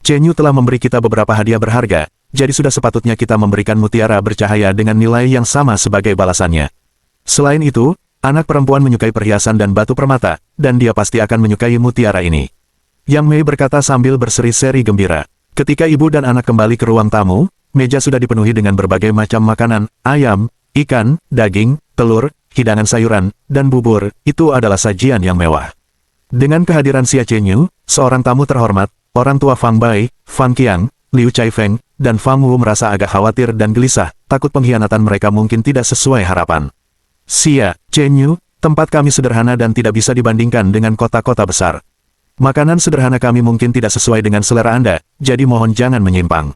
"Chen Yu telah memberi kita beberapa hadiah berharga, jadi sudah sepatutnya kita memberikan mutiara bercahaya dengan nilai yang sama sebagai balasannya. Selain itu, anak perempuan menyukai perhiasan dan batu permata, dan dia pasti akan menyukai mutiara ini." Yang Mei berkata sambil berseri-seri gembira. Ketika ibu dan anak kembali ke ruang tamu, meja sudah dipenuhi dengan berbagai macam makanan, ayam, ikan, daging, telur, hidangan sayuran, dan bubur. Itu adalah sajian yang mewah. Dengan kehadiran Xia Chen Yu, seorang tamu terhormat, orang tua Fang Bai, Fang Qiang, Liu Chaifeng, dan Fang Wu merasa agak khawatir dan gelisah, takut pengkhianatan mereka mungkin tidak sesuai harapan. Xia Chenyu, tempat kami sederhana dan tidak bisa dibandingkan dengan kota-kota besar. Makanan sederhana kami mungkin tidak sesuai dengan selera Anda, jadi mohon jangan menyimpang.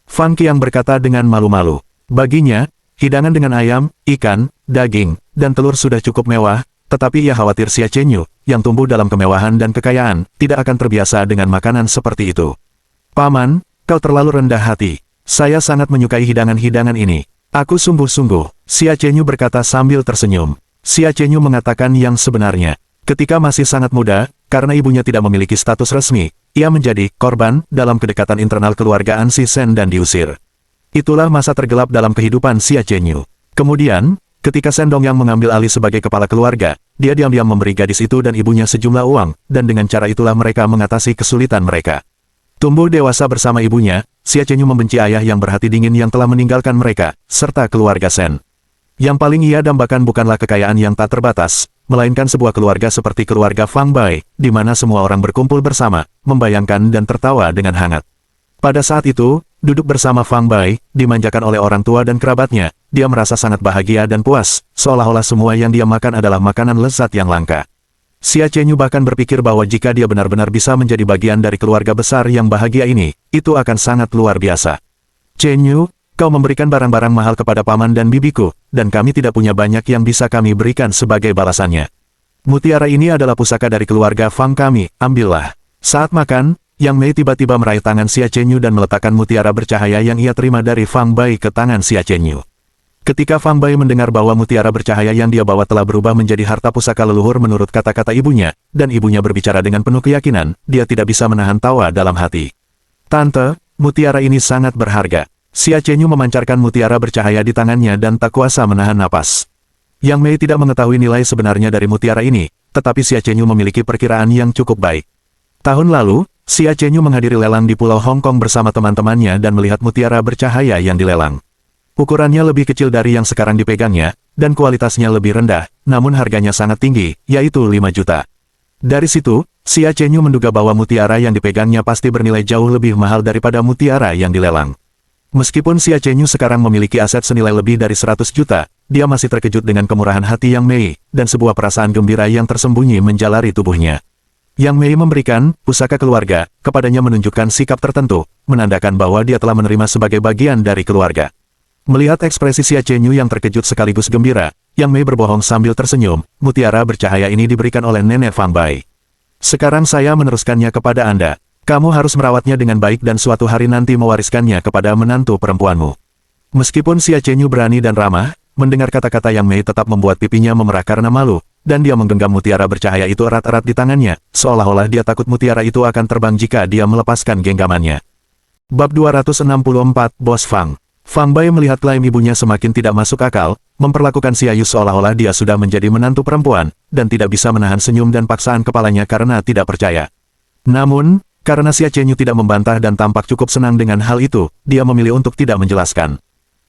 Fang Qiang berkata dengan malu-malu. Baginya, hidangan dengan ayam, ikan, daging, dan telur sudah cukup mewah, tetapi ia khawatir Xia Chenyu, yang tumbuh dalam kemewahan dan kekayaan, tidak akan terbiasa dengan makanan seperti itu. Paman, kau terlalu rendah hati. Saya sangat menyukai hidangan-hidangan ini. Aku sungguh-sungguh, Xia Chenyu berkata sambil tersenyum. Xia Chenyu mengatakan yang sebenarnya. Ketika masih sangat muda, karena ibunya tidak memiliki status resmi, ia menjadi korban dalam kedekatan internal keluarga An Sen dan diusir. Itulah masa tergelap dalam kehidupan Xia Chenyu. Kemudian, ketika Shen Dongyang mengambil alih sebagai kepala keluarga, dia diam-diam memberi gadis itu dan ibunya sejumlah uang, dan dengan cara itulah mereka mengatasi kesulitan mereka. Tumbuh dewasa bersama ibunya, Xia Chenyu membenci ayah yang berhati dingin yang telah meninggalkan mereka, serta keluarga Shen. Yang paling ia dambakan bukanlah kekayaan yang tak terbatas, melainkan sebuah keluarga seperti keluarga Fang Bai, di mana semua orang berkumpul bersama, membayangkan dan tertawa dengan hangat. Pada saat itu, duduk bersama Fang Bai, dimanjakan oleh orang tua dan kerabatnya, dia merasa sangat bahagia dan puas, seolah-olah semua yang dia makan adalah makanan lezat yang langka. Xia Chenyu bahkan berpikir bahwa jika dia benar-benar bisa menjadi bagian dari keluarga besar yang bahagia ini, itu akan sangat luar biasa. Chenyu, kau memberikan barang-barang mahal kepada paman dan bibiku, dan kami tidak punya banyak yang bisa kami berikan sebagai balasannya. Mutiara ini adalah pusaka dari keluarga Fang kami, ambillah. Saat makan, Yang Mei tiba-tiba meraih tangan Xia Chenyu dan meletakkan mutiara bercahaya yang ia terima dari Fang Bai ke tangan Xia Chenyu. Ketika Fang Bai mendengar bahwa mutiara bercahaya yang dia bawa telah berubah menjadi harta pusaka leluhur menurut kata-kata ibunya, dan ibunya berbicara dengan penuh keyakinan, dia tidak bisa menahan tawa dalam hati. Tante, mutiara ini sangat berharga. Xia Chenyu memancarkan mutiara bercahaya di tangannya dan tak kuasa menahan napas. Yang Mei tidak mengetahui nilai sebenarnya dari mutiara ini, tetapi Xia Chenyu memiliki perkiraan yang cukup baik. Tahun lalu, Xia Chenyu menghadiri lelang di Pulau Hong Kong bersama teman-temannya dan melihat mutiara bercahaya yang dilelang. Ukurannya lebih kecil dari yang sekarang dipegangnya, dan kualitasnya lebih rendah, namun harganya sangat tinggi, yaitu 5 juta. Dari situ, Xia Chenyu menduga bahwa mutiara yang dipegangnya pasti bernilai jauh lebih mahal daripada mutiara yang dilelang. Meskipun Xia Chenyu sekarang memiliki aset senilai lebih dari 100 juta, dia masih terkejut dengan kemurahan hati Yang Mei, dan sebuah perasaan gembira yang tersembunyi menjalari tubuhnya. Yang Mei memberikan pusaka keluarga, kepadanya menunjukkan sikap tertentu, menandakan bahwa dia telah menerima sebagai bagian dari keluarga. Melihat ekspresi Xia Chenyu yang terkejut sekaligus gembira, Yang Mei berbohong sambil tersenyum, mutiara bercahaya ini diberikan oleh nenek Fang Bai. Sekarang saya meneruskannya kepada Anda. Kamu harus merawatnya dengan baik dan suatu hari nanti mewariskannya kepada menantu perempuanmu. Meskipun Xia Chenyu berani dan ramah, mendengar kata-kata Yang Mei tetap membuat pipinya memerah karena malu, dan dia menggenggam mutiara bercahaya itu erat-erat di tangannya, seolah-olah dia takut mutiara itu akan terbang jika dia melepaskan genggamannya. Bab 264, Bos Fang. Fang Bai melihat klaim ibunya semakin tidak masuk akal, memperlakukan Xia Yu seolah-olah dia sudah menjadi menantu perempuan, dan tidak bisa menahan senyum dan paksaan kepalanya karena tidak percaya. Namun, karena Xia Chenyu tidak membantah dan tampak cukup senang dengan hal itu, dia memilih untuk tidak menjelaskan.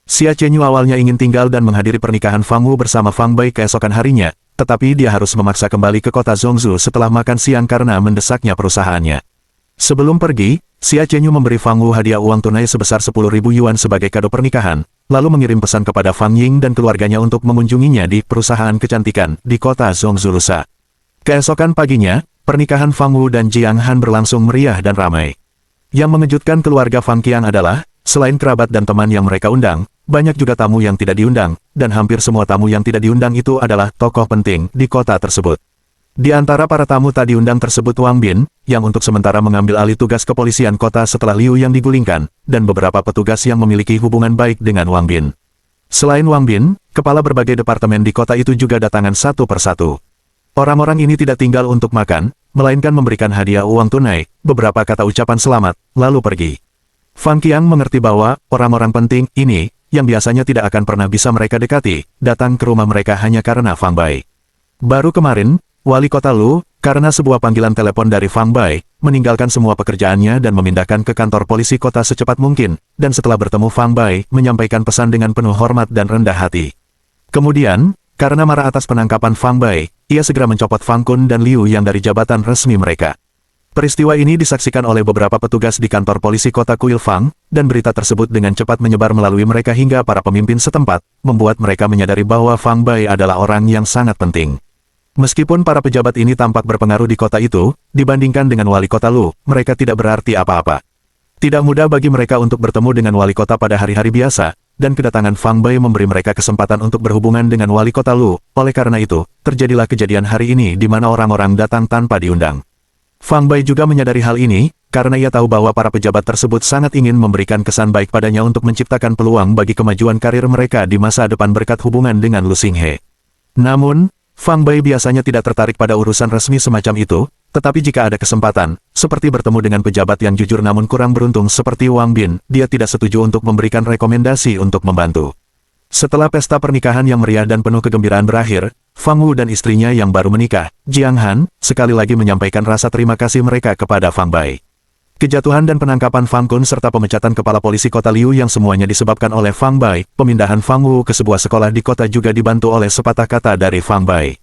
Xia Chenyu awalnya ingin tinggal dan menghadiri pernikahan Fang Wu bersama Fang Bai keesokan harinya, tetapi dia harus memaksa kembali ke kota Zhongzhou setelah makan siang karena mendesaknya perusahaannya. Sebelum pergi, Xia Chenyu memberi Fang Wu hadiah uang tunai sebesar 10.000 yuan sebagai kado pernikahan, lalu mengirim pesan kepada Fang Ying dan keluarganya untuk mengunjunginya di perusahaan kecantikan di kota Zhongzhou lusa. Keesokan paginya, pernikahan Fang Wu dan Jiang Han berlangsung meriah dan ramai. Yang mengejutkan keluarga Fang Qiang adalah, selain kerabat dan teman yang mereka undang, banyak juga tamu yang tidak diundang, dan hampir semua tamu yang tidak diundang itu adalah tokoh penting di kota tersebut. Di antara para tamu tak diundang tersebut Wang Bin, yang untuk sementara mengambil alih tugas kepolisian kota setelah Liu yang digulingkan, dan beberapa petugas yang memiliki hubungan baik dengan Wang Bin. Selain Wang Bin, kepala berbagai departemen di kota itu juga datangan satu persatu. Orang-orang ini tidak tinggal untuk makan, melainkan memberikan hadiah uang tunai, beberapa kata ucapan selamat, lalu pergi. Fang Qiang mengerti bahwa orang-orang penting ini, yang biasanya tidak akan pernah bisa mereka dekati, datang ke rumah mereka hanya karena Fang Bai. Baru kemarin, Wali Kota Lu, karena sebuah panggilan telepon dari Fang Bai, meninggalkan semua pekerjaannya dan memindahkan ke kantor polisi kota secepat mungkin, dan setelah bertemu Fang Bai, menyampaikan pesan dengan penuh hormat dan rendah hati. Kemudian, karena marah atas penangkapan Fang Bai, ia segera mencopot Fang Kun dan Liu yang dari jabatan resmi mereka. Peristiwa ini disaksikan oleh beberapa petugas di kantor polisi kota Kuilfang, dan berita tersebut dengan cepat menyebar melalui mereka hingga para pemimpin setempat, membuat mereka menyadari bahwa Fang Bai adalah orang yang sangat penting. Meskipun para pejabat ini tampak berpengaruh di kota itu, dibandingkan dengan wali kota Lu, mereka tidak berarti apa-apa. Tidak mudah bagi mereka untuk bertemu dengan wali kota pada hari-hari biasa, dan kedatangan Fang Bai memberi mereka kesempatan untuk berhubungan dengan wali kota Lu. Oleh karena itu, terjadilah kejadian hari ini di mana orang-orang datang tanpa diundang. Fang Bai juga menyadari hal ini, karena ia tahu bahwa para pejabat tersebut sangat ingin memberikan kesan baik padanya untuk menciptakan peluang bagi kemajuan karir mereka di masa depan berkat hubungan dengan Lu Xinghe. Namun, Fang Bai biasanya tidak tertarik pada urusan resmi semacam itu, tetapi jika ada kesempatan, seperti bertemu dengan pejabat yang jujur namun kurang beruntung seperti Wang Bin, dia tidak setuju untuk memberikan rekomendasi untuk membantu. Setelah pesta pernikahan yang meriah dan penuh kegembiraan berakhir, Fang Wu dan istrinya yang baru menikah, Jiang Han, sekali lagi menyampaikan rasa terima kasih mereka kepada Fang Bai. Kejatuhan dan penangkapan Fang Kun serta pemecatan kepala polisi kota Liu yang semuanya disebabkan oleh Fang Bai, pemindahan Fang Wu ke sebuah sekolah di kota juga dibantu oleh sepatah kata dari Fang Bai.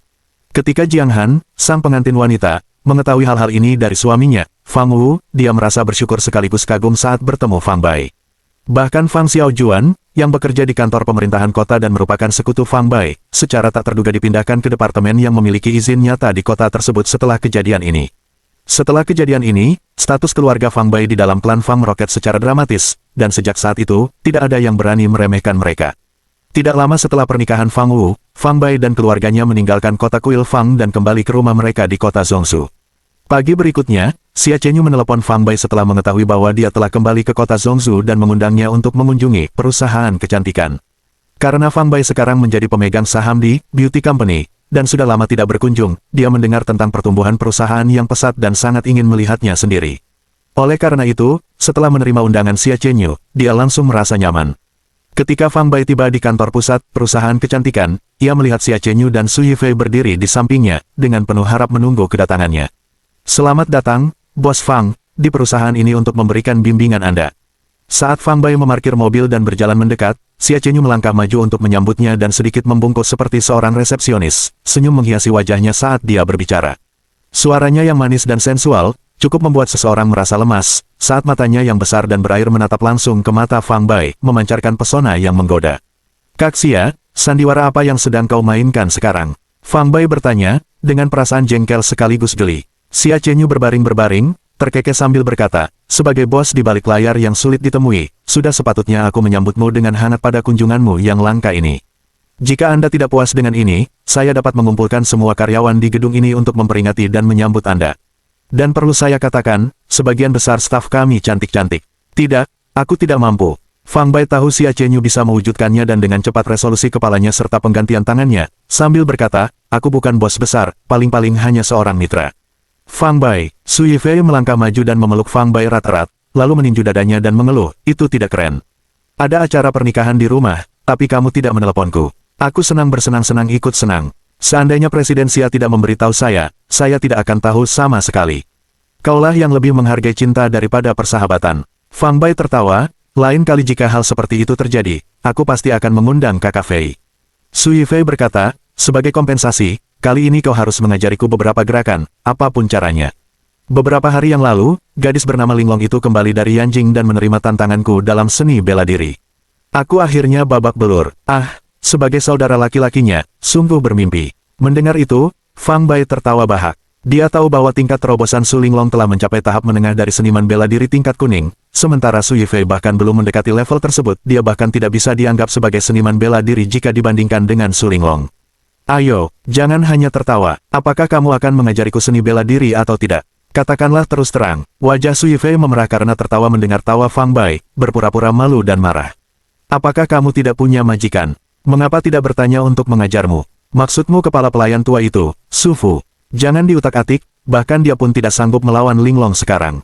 Ketika Jiang Han, sang pengantin wanita, mengetahui hal-hal ini dari suaminya, Fang Wu, dia merasa bersyukur sekaligus kagum saat bertemu Fang Bai. Bahkan Fang Xiaojuan, yang bekerja di kantor pemerintahan kota dan merupakan sekutu Fang Bai, secara tak terduga dipindahkan ke departemen yang memiliki izin nyata di kota tersebut setelah kejadian ini. Setelah kejadian ini, status keluarga Fang Bai di dalam klan Fang meroket secara dramatis, dan sejak saat itu, tidak ada yang berani meremehkan mereka. Tidak lama setelah pernikahan Fang Wu, Fang Bai dan keluarganya meninggalkan kota Kuilfang dan kembali ke rumah mereka di kota Zhongshu. Pagi berikutnya, Xia Chenyu menelepon Fang Bai setelah mengetahui bahwa dia telah kembali ke kota Zhongshu dan mengundangnya untuk mengunjungi perusahaan kecantikan. Karena Fang Bai sekarang menjadi pemegang saham di beauty company, dan sudah lama tidak berkunjung, dia mendengar tentang pertumbuhan perusahaan yang pesat dan sangat ingin melihatnya sendiri. Oleh karena itu, setelah menerima undangan Xia Chenyu, dia langsung merasa nyaman. Ketika Fang Bai tiba di kantor pusat perusahaan kecantikan, ia melihat Xia Chenyu dan Su Yifei berdiri di sampingnya, dengan penuh harap menunggu kedatangannya. Selamat datang, Bos Fang, di perusahaan ini untuk memberikan bimbingan Anda. Saat Fang Bai memarkir mobil dan berjalan mendekat, Xia Chenyu melangkah maju untuk menyambutnya dan sedikit membungkuk seperti seorang resepsionis, senyum menghiasi wajahnya saat dia berbicara. Suaranya yang manis dan sensual, cukup membuat seseorang merasa lemas, saat matanya yang besar dan berair menatap langsung ke mata Fang Bai, memancarkan pesona yang menggoda. Kak Xia, sandiwara apa yang sedang kau mainkan sekarang? Fang Bai bertanya, dengan perasaan jengkel sekaligus geli. Xia Chenyu berbaring-berbaring, terkekeh sambil berkata, sebagai bos di balik layar yang sulit ditemui, sudah sepatutnya aku menyambutmu dengan hangat pada kunjunganmu yang langka ini. Jika Anda tidak puas dengan ini, saya dapat mengumpulkan semua karyawan di gedung ini untuk memperingati dan menyambut Anda. Dan perlu saya katakan, sebagian besar staf kami cantik-cantik. Tidak, aku tidak mampu. Fang Bai tahu Xia Chenyu bisa mewujudkannya dan dengan cepat resolusi kepalanya serta penggantian tangannya, sambil berkata, aku bukan bos besar, paling-paling hanya seorang mitra. Fang Bai, Su Yifei melangkah maju dan memeluk Fang Bai erat-erat, lalu meninju dadanya dan mengeluh, itu tidak keren. Ada acara pernikahan di rumah, tapi kamu tidak meneleponku. Aku senang bersenang-senang ikut senang. Seandainya Presiden Xia tidak memberitahu saya tidak akan tahu sama sekali. Kaulah yang lebih menghargai cinta daripada persahabatan. Fang Bai tertawa, lain kali jika hal seperti itu terjadi, aku pasti akan mengundang Kakak Fei. Su Yifei berkata, sebagai kompensasi, kali ini kau harus mengajariku beberapa gerakan, apapun caranya. Beberapa hari yang lalu, gadis bernama Linglong itu kembali dari Yanjing dan menerima tantanganku dalam seni bela diri. Aku akhirnya babak belur. Sebagai saudara laki-lakinya, sungguh bermimpi. Mendengar itu, Fang Bai tertawa bahak. Dia tahu bahwa tingkat terobosan Su Linglong telah mencapai tahap menengah dari seniman bela diri tingkat kuning, sementara Su Yifei bahkan belum mendekati level tersebut, dia bahkan tidak bisa dianggap sebagai seniman bela diri jika dibandingkan dengan Su Linglong. Ayo, jangan hanya tertawa, apakah kamu akan mengajariku seni bela diri atau tidak? Katakanlah terus terang. Wajah Su Yifei memerah karena tertawa mendengar tawa Fang Bai, berpura-pura malu dan marah. Apakah kamu tidak punya majikan? Mengapa tidak bertanya untuk mengajarmu? Maksudmu kepala pelayan tua itu, Su Fu. Jangan diutak-atik, bahkan dia pun tidak sanggup melawan Linglong sekarang.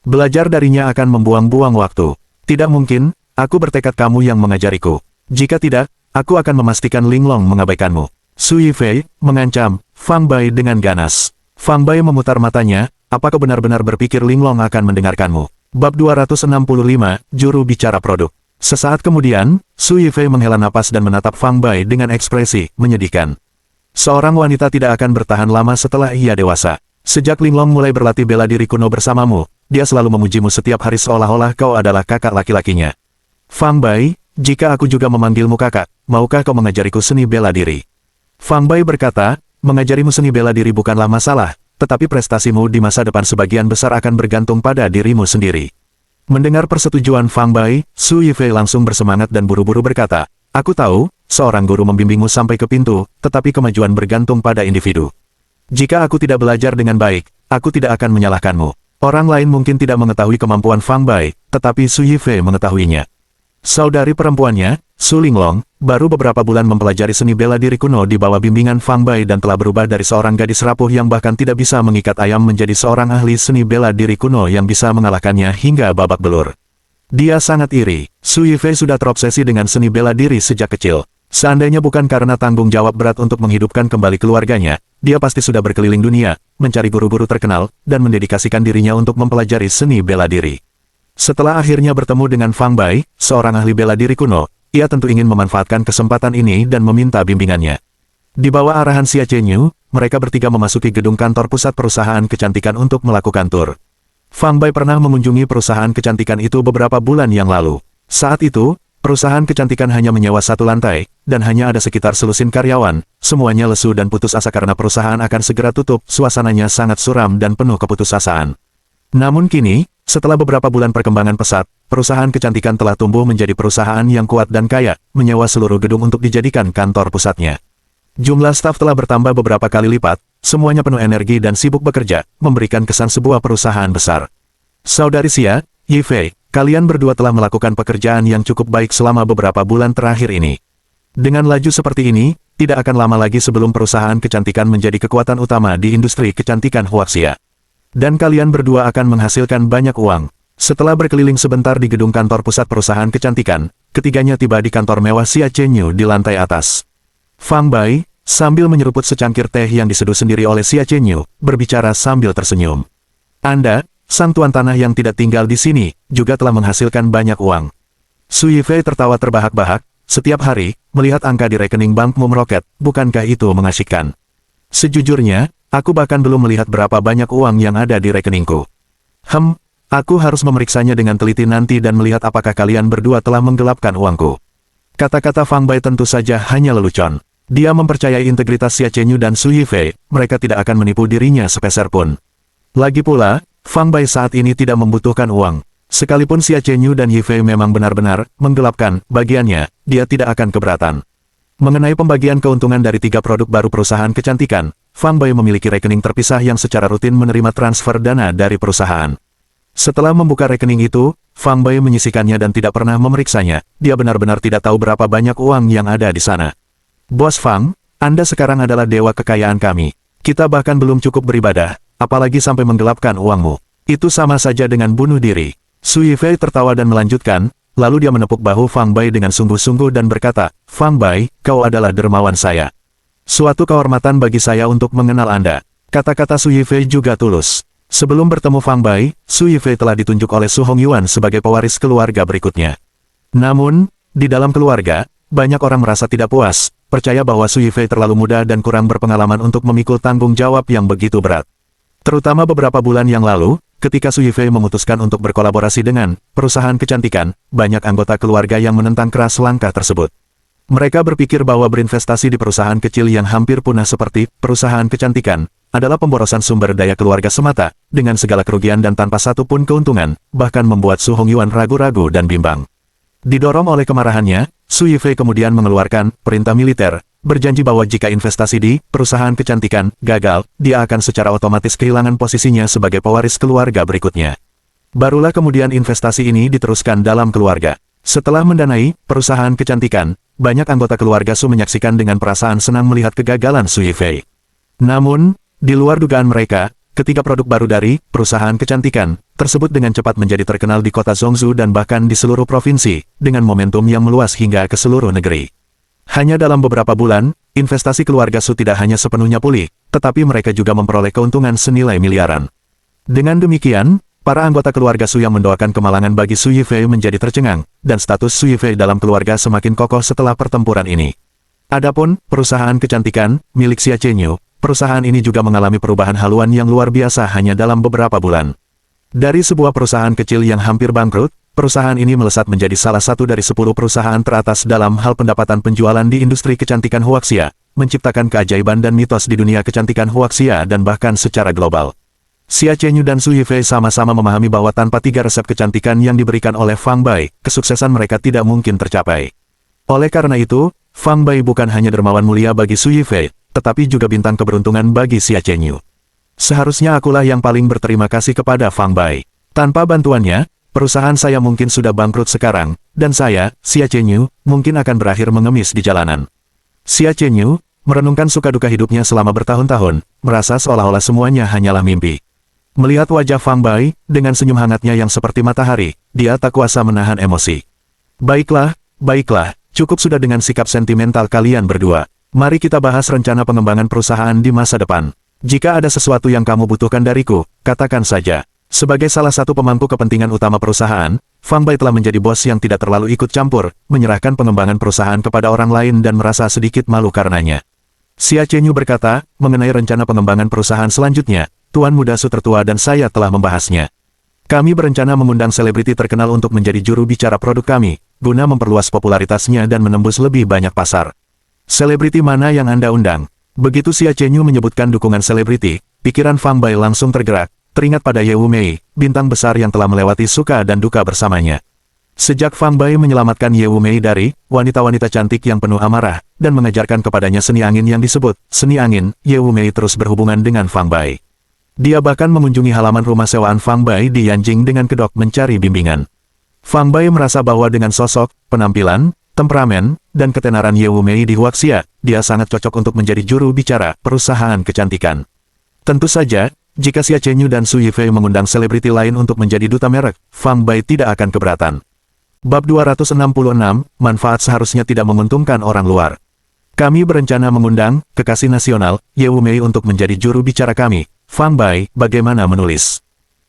Belajar darinya akan membuang-buang waktu. Tidak mungkin, aku bertekad kamu yang mengajariku. Jika tidak, aku akan memastikan Linglong mengabaikanmu. Su Yifei mengancam Fang Bai dengan ganas. Fang Bai memutar matanya, apakah benar-benar berpikir Linglong akan mendengarkanmu? Bab 265, Juru Bicara Produk. Sesaat kemudian, Su Yifei menghela napas dan menatap Fang Bai dengan ekspresi menyedihkan. Seorang wanita tidak akan bertahan lama setelah ia dewasa. Sejak Linglong mulai berlatih bela diri kuno bersamamu, dia selalu memujimu setiap hari seolah-olah kau adalah kakak laki-lakinya. Fang Bai, jika aku juga memanggilmu kakak, maukah kau mengajariku seni bela diri? Fang Bai berkata, mengajarimu seni bela diri bukanlah masalah, tetapi prestasimu di masa depan sebagian besar akan bergantung pada dirimu sendiri. Mendengar persetujuan Fang Bai, Su Yifei langsung bersemangat dan buru-buru berkata, aku tahu, seorang guru membimbingmu sampai ke pintu, tetapi kemajuan bergantung pada individu. Jika aku tidak belajar dengan baik, aku tidak akan menyalahkanmu. Orang lain mungkin tidak mengetahui kemampuan Fang Bai, tetapi Su Yifei mengetahuinya. Saudari perempuannya, Su Linglong, baru beberapa bulan mempelajari seni bela diri kuno di bawah bimbingan Fang Bai dan telah berubah dari seorang gadis rapuh yang bahkan tidak bisa mengikat ayam menjadi seorang ahli seni bela diri kuno yang bisa mengalahkannya hingga babak belur. Dia sangat iri. Su Yifei sudah terobsesi dengan seni bela diri sejak kecil. Seandainya bukan karena tanggung jawab berat untuk menghidupkan kembali keluarganya, dia pasti sudah berkeliling dunia, mencari guru-guru terkenal, dan mendedikasikan dirinya untuk mempelajari seni bela diri. Setelah akhirnya bertemu dengan Fang Bai, seorang ahli bela diri kuno, ia tentu ingin memanfaatkan kesempatan ini dan meminta bimbingannya. Di bawah arahan Xia Chenyu, mereka bertiga memasuki gedung kantor pusat perusahaan kecantikan untuk melakukan tur. Fang Bai pernah mengunjungi perusahaan kecantikan itu beberapa bulan yang lalu. Saat itu, perusahaan kecantikan hanya menyewa satu lantai, dan hanya ada sekitar selusin karyawan, semuanya lesu dan putus asa karena perusahaan akan segera tutup, suasananya sangat suram dan penuh keputusasaan. Namun kini, setelah beberapa bulan perkembangan pesat, perusahaan kecantikan telah tumbuh menjadi perusahaan yang kuat dan kaya, menyewa seluruh gedung untuk dijadikan kantor pusatnya. Jumlah staf telah bertambah beberapa kali lipat, semuanya penuh energi dan sibuk bekerja, memberikan kesan sebuah perusahaan besar. Saudari Xia, Yifei, kalian berdua telah melakukan pekerjaan yang cukup baik selama beberapa bulan terakhir ini. Dengan laju seperti ini, tidak akan lama lagi sebelum perusahaan kecantikan menjadi kekuatan utama di industri kecantikan Huaxia. Dan kalian berdua akan menghasilkan banyak uang. Setelah berkeliling sebentar di gedung kantor pusat perusahaan kecantikan, ketiganya tiba di kantor mewah Xia Chenyu di lantai atas. Fang Bai, sambil menyeruput secangkir teh yang diseduh sendiri oleh Xia Chenyu, berbicara sambil tersenyum. Anda, sang tuan tanah yang tidak tinggal di sini, juga telah menghasilkan banyak uang. Su Yifei tertawa terbahak-bahak, setiap hari, melihat angka di rekening bankmu meroket, bukankah itu mengasyikkan? Sejujurnya, aku bahkan belum melihat berapa banyak uang yang ada di rekeningku. Aku harus memeriksanya dengan teliti nanti dan melihat apakah kalian berdua telah menggelapkan uangku. Kata-kata Fang Bai tentu saja hanya lelucon. Dia mempercayai integritas Xia Chenyu dan Su Yifei, mereka tidak akan menipu dirinya sepeser pun. Lagi pula, Fang Bai saat ini tidak membutuhkan uang. Sekalipun Xia Chenyu dan Yifei memang benar-benar menggelapkan bagiannya, dia tidak akan keberatan. Mengenai pembagian keuntungan dari 3 produk baru perusahaan kecantikan, Fang Bai memiliki rekening terpisah yang secara rutin menerima transfer dana dari perusahaan. Setelah membuka rekening itu, Fang Bai menyisihkannya dan tidak pernah memeriksanya. Dia benar-benar tidak tahu berapa banyak uang yang ada di sana. Bos Fang, Anda sekarang adalah dewa kekayaan kami. Kita bahkan belum cukup beribadah, apalagi sampai menggelapkan uangmu. Itu sama saja dengan bunuh diri. Su Yifei tertawa dan melanjutkan, lalu dia menepuk bahu Fang Bai dengan sungguh-sungguh dan berkata, Fang Bai, kau adalah dermawan saya. Suatu kehormatan bagi saya untuk mengenal Anda. Kata-kata Su Yifei juga tulus. Sebelum bertemu Fang Bai, Su Yifei telah ditunjuk oleh Su Hongyuan sebagai pewaris keluarga berikutnya. Namun, di dalam keluarga, banyak orang merasa tidak puas, percaya bahwa Su Yifei terlalu muda dan kurang berpengalaman untuk memikul tanggung jawab yang begitu berat. Terutama beberapa bulan yang lalu, ketika Su Yifei memutuskan untuk berkolaborasi dengan perusahaan kecantikan, banyak anggota keluarga yang menentang keras langkah tersebut. Mereka berpikir bahwa berinvestasi di perusahaan kecil yang hampir punah seperti perusahaan kecantikan, adalah pemborosan sumber daya keluarga semata, dengan segala kerugian dan tanpa satu pun keuntungan, bahkan membuat Su Hongyuan ragu-ragu dan bimbang. Didorong oleh kemarahannya, Su Yifei kemudian mengeluarkan perintah militer, berjanji bahwa jika investasi di perusahaan kecantikan gagal, dia akan secara otomatis kehilangan posisinya sebagai pewaris keluarga berikutnya. Barulah kemudian investasi ini diteruskan dalam keluarga. Setelah mendanai perusahaan kecantikan, banyak anggota keluarga Su menyaksikan dengan perasaan senang melihat kegagalan Su Yifei. Namun, di luar dugaan mereka, ketiga produk baru dari perusahaan kecantikan tersebut dengan cepat menjadi terkenal di kota Zhongzhou dan bahkan di seluruh provinsi, dengan momentum yang meluas hingga ke seluruh negeri. Hanya dalam beberapa bulan, investasi keluarga Su tidak hanya sepenuhnya pulih, tetapi mereka juga memperoleh keuntungan senilai miliaran. Dengan demikian, para anggota keluarga Su yang mendoakan kemalangan bagi Su Yifei menjadi tercengang, dan status Su Yifei dalam keluarga semakin kokoh setelah pertempuran ini. Adapun perusahaan kecantikan milik Xia Chenyu perusahaan ini juga mengalami perubahan haluan yang luar biasa hanya dalam beberapa bulan. Dari sebuah perusahaan kecil yang hampir bangkrut, perusahaan ini melesat menjadi salah satu dari 10 perusahaan teratas dalam hal pendapatan penjualan di industri kecantikan Huaxia, menciptakan keajaiban dan mitos di dunia kecantikan Huaxia dan bahkan secara global. Xia Chenyu dan Su Yifei sama-sama memahami bahwa tanpa 3 resep kecantikan yang diberikan oleh Fang Bai, kesuksesan mereka tidak mungkin tercapai. Oleh karena itu, Fang Bai bukan hanya dermawan mulia bagi Su Yifei, tetapi juga bintang keberuntungan bagi Xia Chenyu. Seharusnya akulah yang paling berterima kasih kepada Fang Bai. Tanpa bantuannya, perusahaan saya mungkin sudah bangkrut sekarang, dan saya, Xia Chenyu, mungkin akan berakhir mengemis di jalanan. Xia Chenyu merenungkan suka duka hidupnya selama bertahun-tahun, merasa seolah-olah semuanya hanyalah mimpi. Melihat wajah Fang Bai, dengan senyum hangatnya yang seperti matahari, dia tak kuasa menahan emosi. Baiklah, cukup sudah dengan sikap sentimental kalian berdua. Mari kita bahas rencana pengembangan perusahaan di masa depan. Jika ada sesuatu yang kamu butuhkan dariku, katakan saja. Sebagai salah satu pemangku kepentingan utama perusahaan, Fang Bai telah menjadi bos yang tidak terlalu ikut campur, menyerahkan pengembangan perusahaan kepada orang lain dan merasa sedikit malu karenanya. Xia Chenyu berkata, mengenai rencana pengembangan perusahaan selanjutnya, Tuan Muda Su tertua dan saya telah membahasnya. Kami berencana mengundang selebriti terkenal untuk menjadi juru bicara produk kami, guna memperluas popularitasnya dan menembus lebih banyak pasar. Selebriti mana yang Anda undang? Begitu Xia Chenyu menyebutkan dukungan selebriti, pikiran Fang Bai langsung tergerak, teringat pada Ye Wumei, bintang besar yang telah melewati suka dan duka bersamanya. Sejak Fang Bai menyelamatkan Ye Wumei dari wanita-wanita cantik yang penuh amarah, dan mengajarkan kepadanya seni angin yang disebut seni angin, Ye Wumei terus berhubungan dengan Fang Bai. Dia bahkan mengunjungi halaman rumah sewaan Fang Bai di Yanjing dengan kedok mencari bimbingan. Fang Bai merasa bahwa dengan sosok, penampilan, temperamen, dan ketenaran Ye Wumei di Huaxia, dia sangat cocok untuk menjadi juru bicara perusahaan kecantikan. Tentu saja, jika Xia Chenyu dan Su Yifei mengundang selebriti lain untuk menjadi duta merek, Fang Bai tidak akan keberatan. Bab 266, manfaat seharusnya tidak menguntungkan orang luar. Kami berencana mengundang kekasih nasional, Ye Wumei untuk menjadi juru bicara kami. Fang Bai, bagaimana menulis?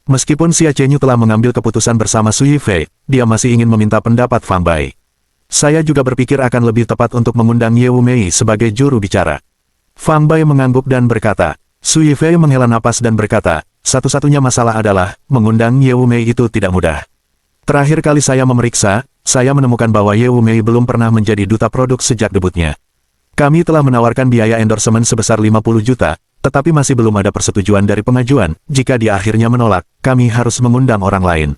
Meskipun Xia Chenyu telah mengambil keputusan bersama Su Yifei, dia masih ingin meminta pendapat Fang Bai. Saya juga berpikir akan lebih tepat untuk mengundang Ye Wumei sebagai juru bicara. Fang Bai mengangguk dan berkata. Su Yifei menghela napas dan berkata, satu-satunya masalah adalah, mengundang Ye Wumei itu tidak mudah. Terakhir kali saya memeriksa, saya menemukan bahwa Ye Wumei belum pernah menjadi duta produk sejak debutnya. Kami telah menawarkan biaya endorsement sebesar 50 juta, tetapi masih belum ada persetujuan dari pengajuan. Jika dia akhirnya menolak, kami harus mengundang orang lain.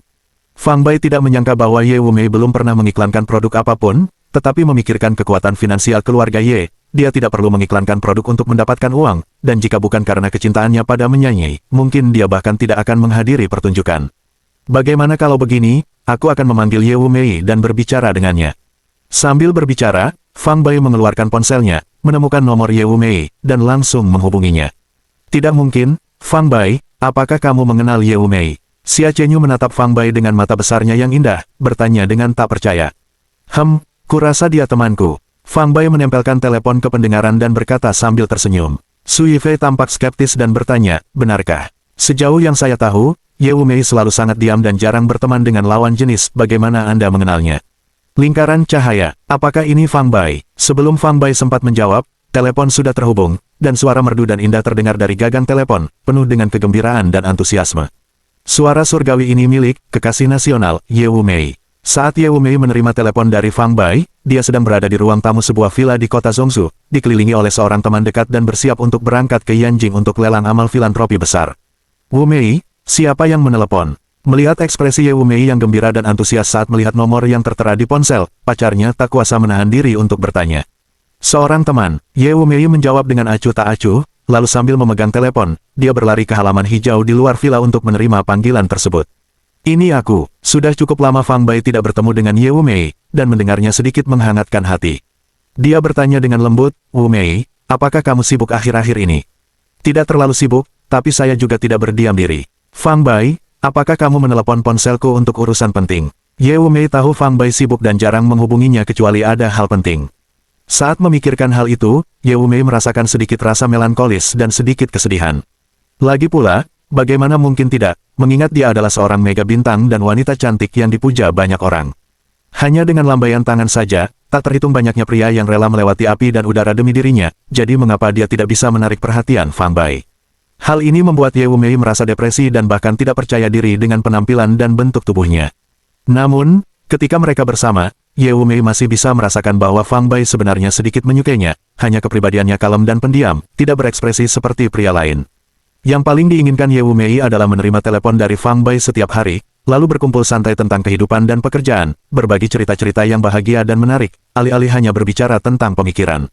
Fang Bai tidak menyangka bahwa Ye Wumei belum pernah mengiklankan produk apapun, tetapi memikirkan kekuatan finansial keluarga Ye, dia tidak perlu mengiklankan produk untuk mendapatkan uang, dan jika bukan karena kecintaannya pada menyanyi, mungkin dia bahkan tidak akan menghadiri pertunjukan. Bagaimana kalau begini, aku akan memanggil Ye Wumei dan berbicara dengannya. Sambil berbicara, Fang Bai mengeluarkan ponselnya, menemukan nomor Ye Wumei, dan langsung menghubunginya. Tidak mungkin, Fang Bai, apakah kamu mengenal Ye Wumei? Xia Chenyu menatap Fang Bai dengan mata besarnya yang indah, bertanya dengan tak percaya. Kurasa dia temanku. Fang Bai menempelkan telepon ke pendengaran dan berkata sambil tersenyum. Su Yifei tampak skeptis dan bertanya, benarkah? Sejauh yang saya tahu, Ye Wumei selalu sangat diam dan jarang berteman dengan lawan jenis, bagaimana Anda mengenalnya? Lingkaran cahaya, apakah ini Fang Bai? Sebelum Fang Bai sempat menjawab, telepon sudah terhubung, dan suara merdu dan indah terdengar dari gagang telepon, penuh dengan kegembiraan dan antusiasme. Suara surgawi ini milik kekasih nasional, Ye Wumei. Saat Ye Wumei menerima telepon dari Fang Bai, dia sedang berada di ruang tamu sebuah villa di kota Zhongzhou, dikelilingi oleh seorang teman dekat dan bersiap untuk berangkat ke Yanjing untuk lelang amal filantropi besar. Wumei, siapa yang menelepon? Melihat ekspresi Ye Wumei yang gembira dan antusias saat melihat nomor yang tertera di ponsel, pacarnya tak kuasa menahan diri untuk bertanya. Seorang teman, Ye Wumei menjawab dengan acuh tak acuh, lalu sambil memegang telepon, dia berlari ke halaman hijau di luar villa untuk menerima panggilan tersebut. Ini aku, sudah cukup lama Fang Bai tidak bertemu dengan Ye Wumei, dan mendengarnya sedikit menghangatkan hati. Dia bertanya dengan lembut, Wumei, apakah kamu sibuk akhir-akhir ini? Tidak terlalu sibuk, tapi saya juga tidak berdiam diri. Fang Bai, apakah kamu menelepon ponselku untuk urusan penting? Ye Wumei tahu Fang Bai sibuk dan jarang menghubunginya kecuali ada hal penting. Saat memikirkan hal itu, Ye Wumei merasakan sedikit rasa melankolis dan sedikit kesedihan. Lagi pula, bagaimana mungkin tidak, mengingat dia adalah seorang mega bintang dan wanita cantik yang dipuja banyak orang. Hanya dengan lambaian tangan saja, tak terhitung banyaknya pria yang rela melewati api dan udara demi dirinya, jadi mengapa dia tidak bisa menarik perhatian Fang Bai? Hal ini membuat Ye Wumei merasa depresi dan bahkan tidak percaya diri dengan penampilan dan bentuk tubuhnya. Namun, ketika mereka bersama, Ye Wumei masih bisa merasakan bahwa Fang Bai sebenarnya sedikit menyukainya, hanya kepribadiannya kalem dan pendiam, tidak berekspresi seperti pria lain. Yang paling diinginkan Ye Wumei adalah menerima telepon dari Fang Bai setiap hari, lalu berkumpul santai tentang kehidupan dan pekerjaan, berbagi cerita-cerita yang bahagia dan menarik, alih-alih hanya berbicara tentang pemikiran.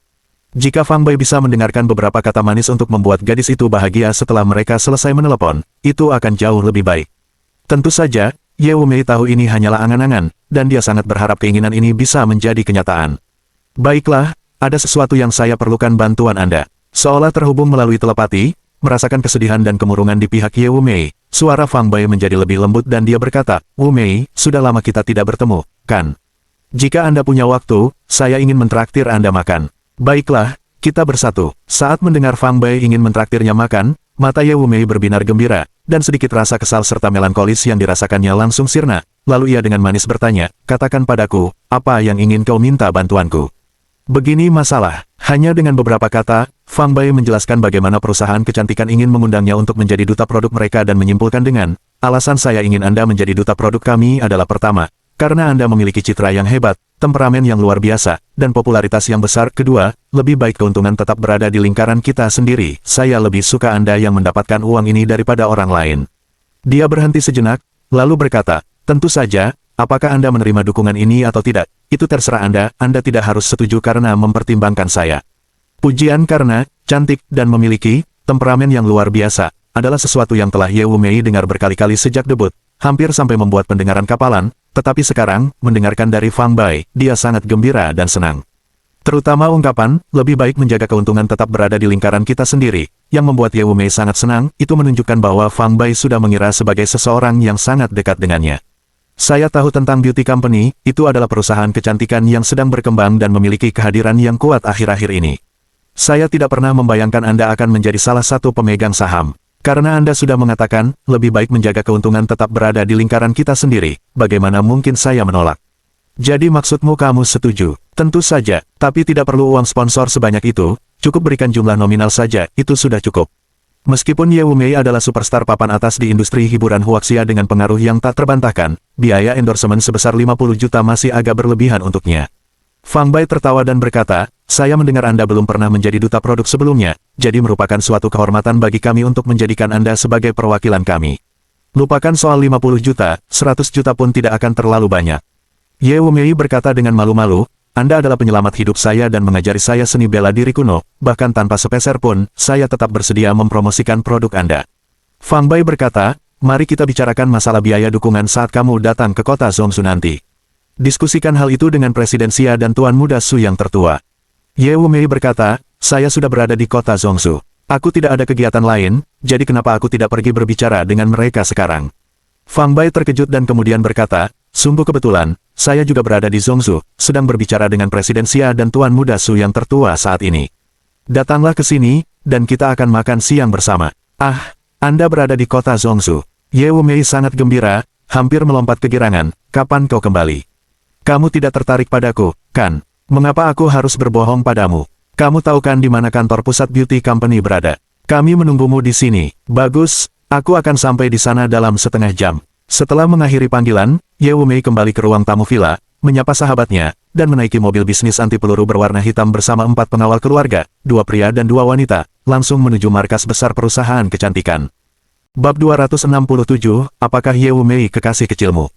Jika Fang Bai bisa mendengarkan beberapa kata manis untuk membuat gadis itu bahagia setelah mereka selesai menelepon, itu akan jauh lebih baik. Tentu saja, Ye Wumei tahu ini hanyalah angan-angan, dan dia sangat berharap keinginan ini bisa menjadi kenyataan. Baiklah, ada sesuatu yang saya perlukan bantuan Anda. Seolah terhubung melalui telepati, merasakan kesedihan dan kemurungan di pihak Ye Wumei, suara Fang Bai menjadi lebih lembut dan dia berkata, "Wumei, sudah lama kita tidak bertemu, kan? Jika Anda punya waktu, saya ingin mentraktir Anda makan." "Baiklah, kita bersatu." Saat mendengar Fang Bai ingin mentraktirnya makan, mata Ye Wumei berbinar gembira, dan sedikit rasa kesal serta melankolis yang dirasakannya langsung sirna. Lalu ia dengan manis bertanya, "Katakan padaku, apa yang ingin kau minta bantuanku?" "Begini masalah." Hanya dengan beberapa kata, Fang Bai menjelaskan bagaimana perusahaan kecantikan ingin mengundangnya untuk menjadi duta produk mereka dan menyimpulkan dengan, "Alasan saya ingin Anda menjadi duta produk kami adalah pertama, karena Anda memiliki citra yang hebat, temperamen yang luar biasa, dan popularitas yang besar. Kedua, lebih baik keuntungan tetap berada di lingkaran kita sendiri. Saya lebih suka Anda yang mendapatkan uang ini daripada orang lain." Dia berhenti sejenak, lalu berkata, "Tentu saja, apakah Anda menerima dukungan ini atau tidak, itu terserah Anda tidak harus setuju karena mempertimbangkan saya." Pujian karena, cantik, dan memiliki, temperamen yang luar biasa, adalah sesuatu yang telah Ye Wumei dengar berkali-kali sejak debut, hampir sampai membuat pendengaran kapalan, tetapi sekarang, mendengarkan dari Fang Bai, dia sangat gembira dan senang. Terutama ungkapan, "lebih baik menjaga keuntungan tetap berada di lingkaran kita sendiri," yang membuat Ye Wumei sangat senang, itu menunjukkan bahwa Fang Bai sudah mengira sebagai seseorang yang sangat dekat dengannya. "Saya tahu tentang beauty company, itu adalah perusahaan kecantikan yang sedang berkembang dan memiliki kehadiran yang kuat akhir-akhir ini. Saya tidak pernah membayangkan Anda akan menjadi salah satu pemegang saham. Karena Anda sudah mengatakan, lebih baik menjaga keuntungan tetap berada di lingkaran kita sendiri, bagaimana mungkin saya menolak?" "Jadi maksudmu kamu setuju?" "Tentu saja, tapi tidak perlu uang sponsor sebanyak itu, cukup berikan jumlah nominal saja, itu sudah cukup." Meskipun Ye Wumei adalah superstar papan atas di industri hiburan huaxia dengan pengaruh yang tak terbantahkan, biaya endorsement sebesar 50 juta masih agak berlebihan untuknya. Fang Bai tertawa dan berkata, "Saya mendengar Anda belum pernah menjadi duta produk sebelumnya, jadi merupakan suatu kehormatan bagi kami untuk menjadikan Anda sebagai perwakilan kami. Lupakan soal 50 juta, 100 juta pun tidak akan terlalu banyak." Ye Wumei berkata dengan malu-malu, "Anda adalah penyelamat hidup saya dan mengajari saya seni bela diri kuno, bahkan tanpa sepeser pun, saya tetap bersedia mempromosikan produk Anda." Fang Bai berkata, "Mari kita bicarakan masalah biaya dukungan saat kamu datang ke kota Zhongzhou nanti. Diskusikan hal itu dengan Presiden Xia dan Tuan Muda Su yang tertua." Ye Wumei berkata, "Saya sudah berada di kota Zhongzhou. Aku tidak ada kegiatan lain, jadi kenapa aku tidak pergi berbicara dengan mereka sekarang?" Fang Bai terkejut dan kemudian berkata, "Sungguh kebetulan, saya juga berada di Zhongzhou, sedang berbicara dengan Presiden Xia dan Tuan Muda Su yang tertua saat ini. Datanglah ke sini, dan kita akan makan siang bersama." "Ah, Anda berada di kota Zhongzhou." Ye Wumei sangat gembira, hampir melompat kegirangan, "Kapan kau kembali? Kamu tidak tertarik padaku, kan? Mengapa aku harus berbohong padamu? Kamu tahu kan di mana kantor pusat beauty company berada? Kami menunggumu di sini." "Bagus, aku akan sampai di sana dalam setengah jam." Setelah mengakhiri panggilan, Ye Wumei kembali ke ruang tamu villa, menyapa sahabatnya, dan menaiki mobil bisnis anti peluru berwarna hitam bersama 4 pengawal keluarga, 2 pria dan 2 wanita, langsung menuju markas besar perusahaan kecantikan. Bab 267, apakah Ye Wumei kekasih kecilmu?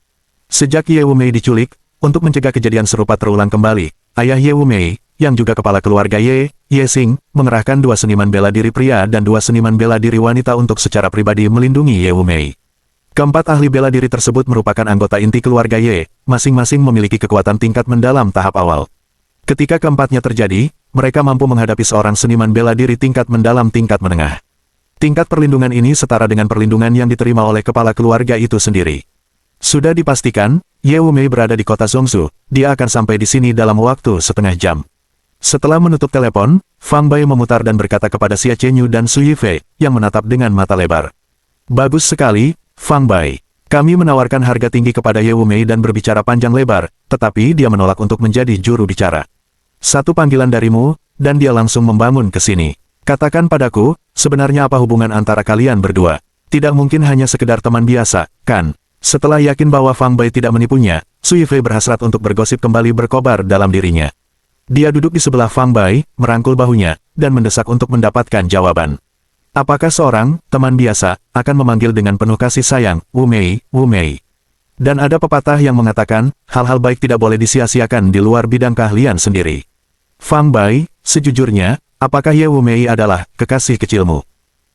Sejak Ye Wumei diculik, untuk mencegah kejadian serupa terulang kembali, ayah Ye Wumei, yang juga kepala keluarga Ye Xing, mengerahkan 2 seniman bela diri pria dan 2 seniman bela diri wanita untuk secara pribadi melindungi Ye Wumei. Keempat ahli bela diri tersebut merupakan anggota inti keluarga Ye, masing-masing memiliki kekuatan tingkat mendalam tahap awal. Ketika keempatnya terjadi, mereka mampu menghadapi seorang seniman bela diri tingkat mendalam tingkat menengah. Tingkat perlindungan ini setara dengan perlindungan yang diterima oleh kepala keluarga itu sendiri. Sudah dipastikan, Ye Wumei berada di kota Zhongzhou, dia akan sampai di sini dalam waktu setengah jam. Setelah menutup telepon, Fang Bai memutar dan berkata kepada Xia Chenyu dan Su Yifei, yang menatap dengan mata lebar. "Bagus sekali, Fang Bai. Kami menawarkan harga tinggi kepada Ye Wumei dan berbicara panjang lebar, tetapi dia menolak untuk menjadi juru bicara. Satu panggilan darimu, dan dia langsung membangun ke sini. Katakan padaku, sebenarnya apa hubungan antara kalian berdua? Tidak mungkin hanya sekedar teman biasa, kan? Setelah yakin bahwa Fang Bai tidak menipunya, Su Yifei berhasrat untuk bergosip kembali berkobar dalam dirinya. Dia duduk di sebelah Fang Bai, merangkul bahunya, dan mendesak untuk mendapatkan jawaban. Apakah seorang teman biasa akan memanggil dengan penuh kasih sayang, Wumei, Wumei? Dan ada pepatah yang mengatakan, hal-hal baik tidak boleh disia-siakan di luar bidang keahlian sendiri. Fang Bai, sejujurnya, apakah Ye Wumei adalah kekasih kecilmu?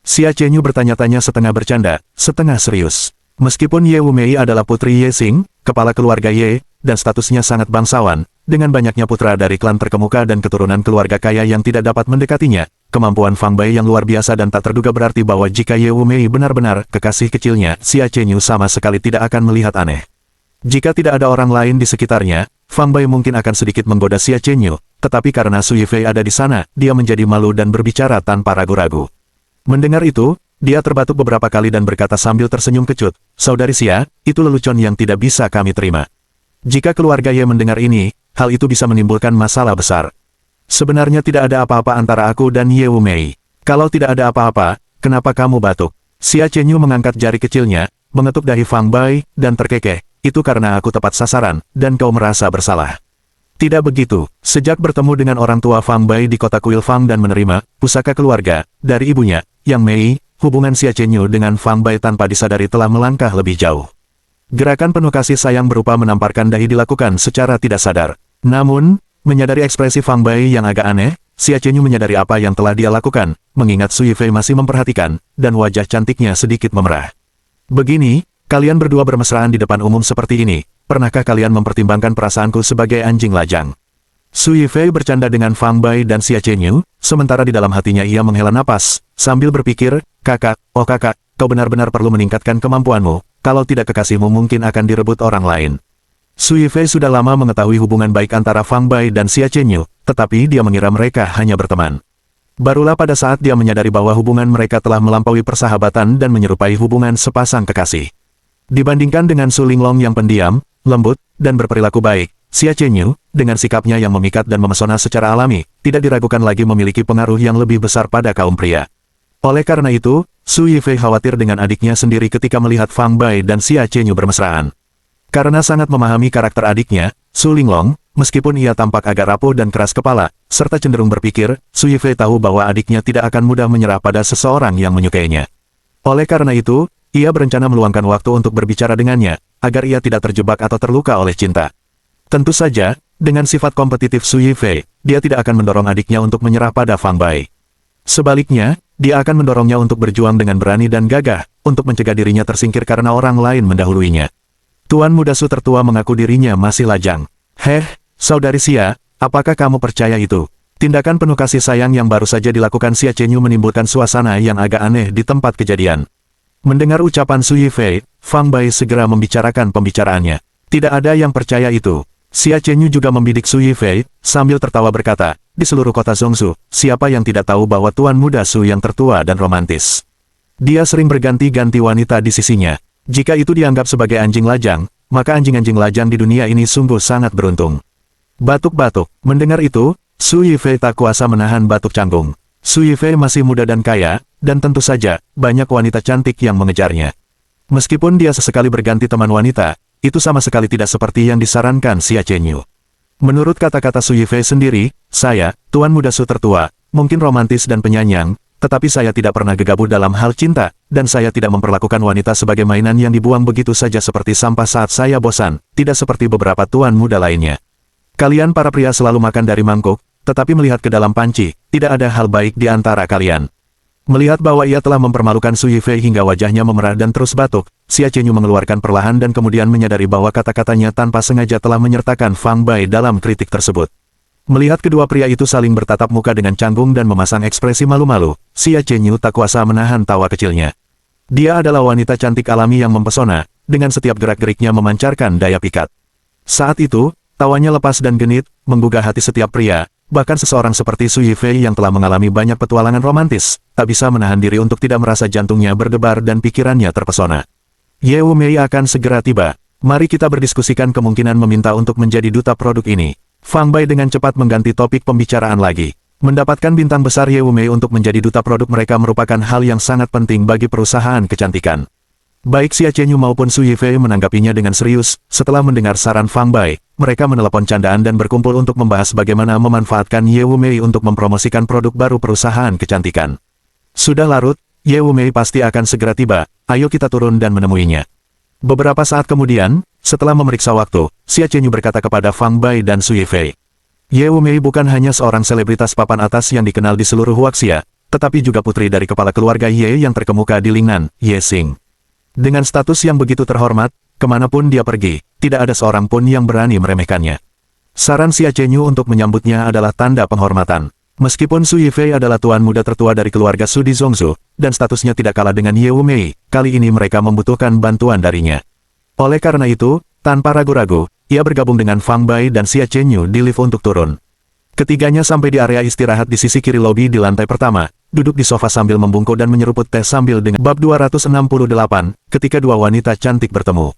Xia Chenyu bertanya-tanya setengah bercanda, setengah serius. Meskipun Ye Wumei adalah putri Ye Xing, kepala keluarga Ye, dan statusnya sangat bangsawan, dengan banyaknya putra dari klan terkemuka dan keturunan keluarga kaya yang tidak dapat mendekatinya, kemampuan Fang Bai yang luar biasa dan tak terduga berarti bahwa jika Ye Wumei benar-benar kekasih kecilnya, Xia Chenyu sama sekali tidak akan melihat aneh. Jika tidak ada orang lain di sekitarnya, Fang Bai mungkin akan sedikit menggoda Xia Chenyu, tetapi karena Su Yifei ada di sana, dia menjadi malu dan berbicara tanpa ragu-ragu. Mendengar itu, dia terbatuk beberapa kali dan berkata sambil tersenyum kecut, "Saudari Xia, itu lelucon yang tidak bisa kami terima. Jika keluarga Ye mendengar ini, hal itu bisa menimbulkan masalah besar. Sebenarnya tidak ada apa-apa antara aku dan Ye Wumei. Kalau tidak ada apa-apa, kenapa kamu batuk?" Xia Chenyu mengangkat jari kecilnya, mengetuk dahi Fang Bai, dan terkekeh, "Itu karena aku tepat sasaran, dan kau merasa bersalah." Tidak begitu, sejak bertemu dengan orang tua Fang Bai di kota Kuil Fang dan menerima pusaka keluarga dari ibunya, Yang Mei, hubungan Xia Chenyu dengan Fang Bai tanpa disadari telah melangkah lebih jauh. Gerakan penuh kasih sayang berupa menamparkan dahi dilakukan secara tidak sadar. Namun, menyadari ekspresi Fang Bai yang agak aneh, Xia Chenyu menyadari apa yang telah dia lakukan, mengingat Su Yifei masih memperhatikan, dan wajah cantiknya sedikit memerah. "Begini, kalian berdua bermesraan di depan umum seperti ini, pernahkah kalian mempertimbangkan perasaanku sebagai anjing lajang?" Su Yifei bercanda dengan Fang Bai dan Xia Chenyu, sementara di dalam hatinya ia menghela napas, sambil berpikir, "Kakak, oh kakak, kau benar-benar perlu meningkatkan kemampuanmu, kalau tidak kekasihmu mungkin akan direbut orang lain." Su Yifei sudah lama mengetahui hubungan baik antara Fang Bai dan Xia Chenyu, tetapi dia mengira mereka hanya berteman. Barulah pada saat dia menyadari bahwa hubungan mereka telah melampaui persahabatan dan menyerupai hubungan sepasang kekasih. Dibandingkan dengan Su Linglong yang pendiam, lembut, dan berperilaku baik, Xia Chenyu, dengan sikapnya yang memikat dan memesona secara alami, tidak diragukan lagi memiliki pengaruh yang lebih besar pada kaum pria. Oleh karena itu, Su Yifei khawatir dengan adiknya sendiri ketika melihat Fang Bai dan Xia Chenyu bermesraan. Karena sangat memahami karakter adiknya, Su Linglong, meskipun ia tampak agak rapuh dan keras kepala, serta cenderung berpikir, Su Yifei tahu bahwa adiknya tidak akan mudah menyerah pada seseorang yang menyukainya. Oleh karena itu, ia berencana meluangkan waktu untuk berbicara dengannya, agar ia tidak terjebak atau terluka oleh cinta. Tentu saja, dengan sifat kompetitif Su Yifei, dia tidak akan mendorong adiknya untuk menyerah pada Fang Bai. Sebaliknya, dia akan mendorongnya untuk berjuang dengan berani dan gagah, untuk mencegah dirinya tersingkir karena orang lain mendahuluinya. Tuan Muda Su tertua mengaku dirinya masih lajang. "Heh, saudari Xia, apakah kamu percaya itu?" Tindakan penuh kasih sayang yang baru saja dilakukan Xia Chenyu menimbulkan suasana yang agak aneh di tempat kejadian. Mendengar ucapan Su Yifei, Fang Bai segera membicarakan pembicaraannya. Tidak ada yang percaya itu. Xia Chenyu juga membidik Su Yifei, sambil tertawa berkata, "Di seluruh kota Zhongsu, siapa yang tidak tahu bahwa Tuan Muda Su yang tertua dan romantis? Dia sering berganti-ganti wanita di sisinya. Jika itu dianggap sebagai anjing lajang, maka anjing-anjing lajang di dunia ini sungguh sangat beruntung." Batuk-batuk. Mendengar itu, Su Yifei tak kuasa menahan batuk canggung. Su Yifei masih muda dan kaya, dan tentu saja, banyak wanita cantik yang mengejarnya. Meskipun dia sesekali berganti teman wanita, itu sama sekali tidak seperti yang disarankan Xia Chenyu. Menurut kata-kata Su Yifei sendiri, "Saya, Tuan Muda Su tertua, mungkin romantis dan penyayang, tetapi saya tidak pernah gegabah dalam hal cinta, dan saya tidak memperlakukan wanita sebagai mainan yang dibuang begitu saja seperti sampah saat saya bosan, tidak seperti beberapa tuan muda lainnya. Kalian para pria selalu makan dari mangkuk, tetapi melihat ke dalam panci, tidak ada hal baik di antara kalian." Melihat bahwa ia telah mempermalukan Su Yifei hingga wajahnya memerah dan terus batuk, Xia Chenyu mengeluarkan perlahan dan kemudian menyadari bahwa kata-katanya tanpa sengaja telah menyertakan Fang Bai dalam kritik tersebut. Melihat kedua pria itu saling bertatap muka dengan canggung dan memasang ekspresi malu-malu, Xia Chenyu tak kuasa menahan tawa kecilnya. Dia adalah wanita cantik alami yang mempesona, dengan setiap gerak-geriknya memancarkan daya pikat. Saat itu, tawanya lepas dan genit, menggugah hati setiap pria, bahkan seseorang seperti Su Yifei yang telah mengalami banyak petualangan romantis, tak bisa menahan diri untuk tidak merasa jantungnya berdebar dan pikirannya terpesona. Ye Wumei akan segera tiba. Mari kita berdiskusikan kemungkinan meminta untuk menjadi duta produk ini. Fang Bai dengan cepat mengganti topik pembicaraan lagi. Mendapatkan bintang besar Ye Wumei untuk menjadi duta produk mereka merupakan hal yang sangat penting bagi perusahaan kecantikan. Baik Xia Chenyu maupun Su Yifei menanggapinya dengan serius. Setelah mendengar saran Fang Bai, mereka menelepon candaan dan berkumpul untuk membahas bagaimana memanfaatkan Ye Wumei untuk mempromosikan produk baru perusahaan kecantikan. Sudah larut, Ye Wumei pasti akan segera tiba. Ayo kita turun dan menemuinya. Beberapa saat kemudian, setelah memeriksa waktu, Xia Chenyu berkata kepada Fang Bai dan Su Yifei. Ye Wumei bukan hanya seorang selebritas papan atas yang dikenal di seluruh Huaxia, tetapi juga putri dari kepala keluarga Ye yang terkemuka di Lingnan, Ye Xing. Dengan status yang begitu terhormat, kemanapun dia pergi, tidak ada seorang pun yang berani meremehkannya. Saran Xia Chenyu untuk menyambutnya adalah tanda penghormatan. Meskipun Su Yifei adalah tuan muda tertua dari keluarga Su di Zhongzhou, dan statusnya tidak kalah dengan Ye Wumei, kali ini mereka membutuhkan bantuan darinya. Oleh karena itu, tanpa ragu-ragu, ia bergabung dengan Fang Bai dan Xia Chenyu di lift untuk turun. Ketiganya sampai di area istirahat di sisi kiri lobi di lantai pertama, duduk di sofa sambil membungkuk dan menyeruput teh sambil dengan bab 268, ketika dua wanita cantik bertemu.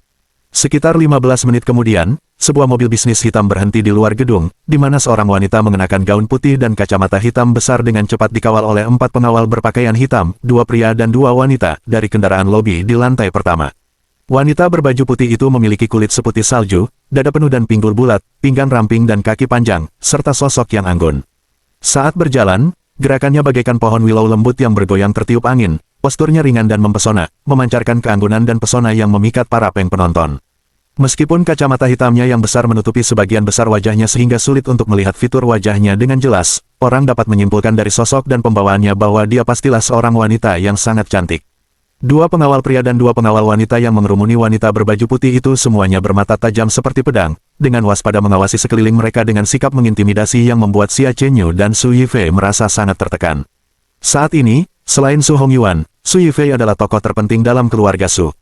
Sekitar 15 menit kemudian, sebuah mobil bisnis hitam berhenti di luar gedung, di mana seorang wanita mengenakan gaun putih dan kacamata hitam besar dengan cepat dikawal oleh 4 pengawal berpakaian hitam, 2 pria dan 2 wanita, dari kendaraan lobi di lantai pertama. Wanita berbaju putih itu memiliki kulit seputih salju, dada penuh dan pinggul bulat, pinggang ramping dan kaki panjang, serta sosok yang anggun. Saat berjalan, gerakannya bagaikan pohon willow lembut yang bergoyang tertiup angin, posturnya ringan dan mempesona, memancarkan keanggunan dan pesona yang memikat para penonton. Meskipun kacamata hitamnya yang besar menutupi sebagian besar wajahnya sehingga sulit untuk melihat fitur wajahnya dengan jelas, orang dapat menyimpulkan dari sosok dan pembawaannya bahwa dia pastilah seorang wanita yang sangat cantik. 2 pengawal pria dan 2 pengawal wanita yang mengerumuni wanita berbaju putih itu semuanya bermata tajam seperti pedang, dengan waspada mengawasi sekeliling mereka dengan sikap mengintimidasi yang membuat Xia Chenyu dan Su Yifei merasa sangat tertekan. Saat ini, selain Su Hongyuan, Su Yifei adalah tokoh terpenting dalam keluarga Su.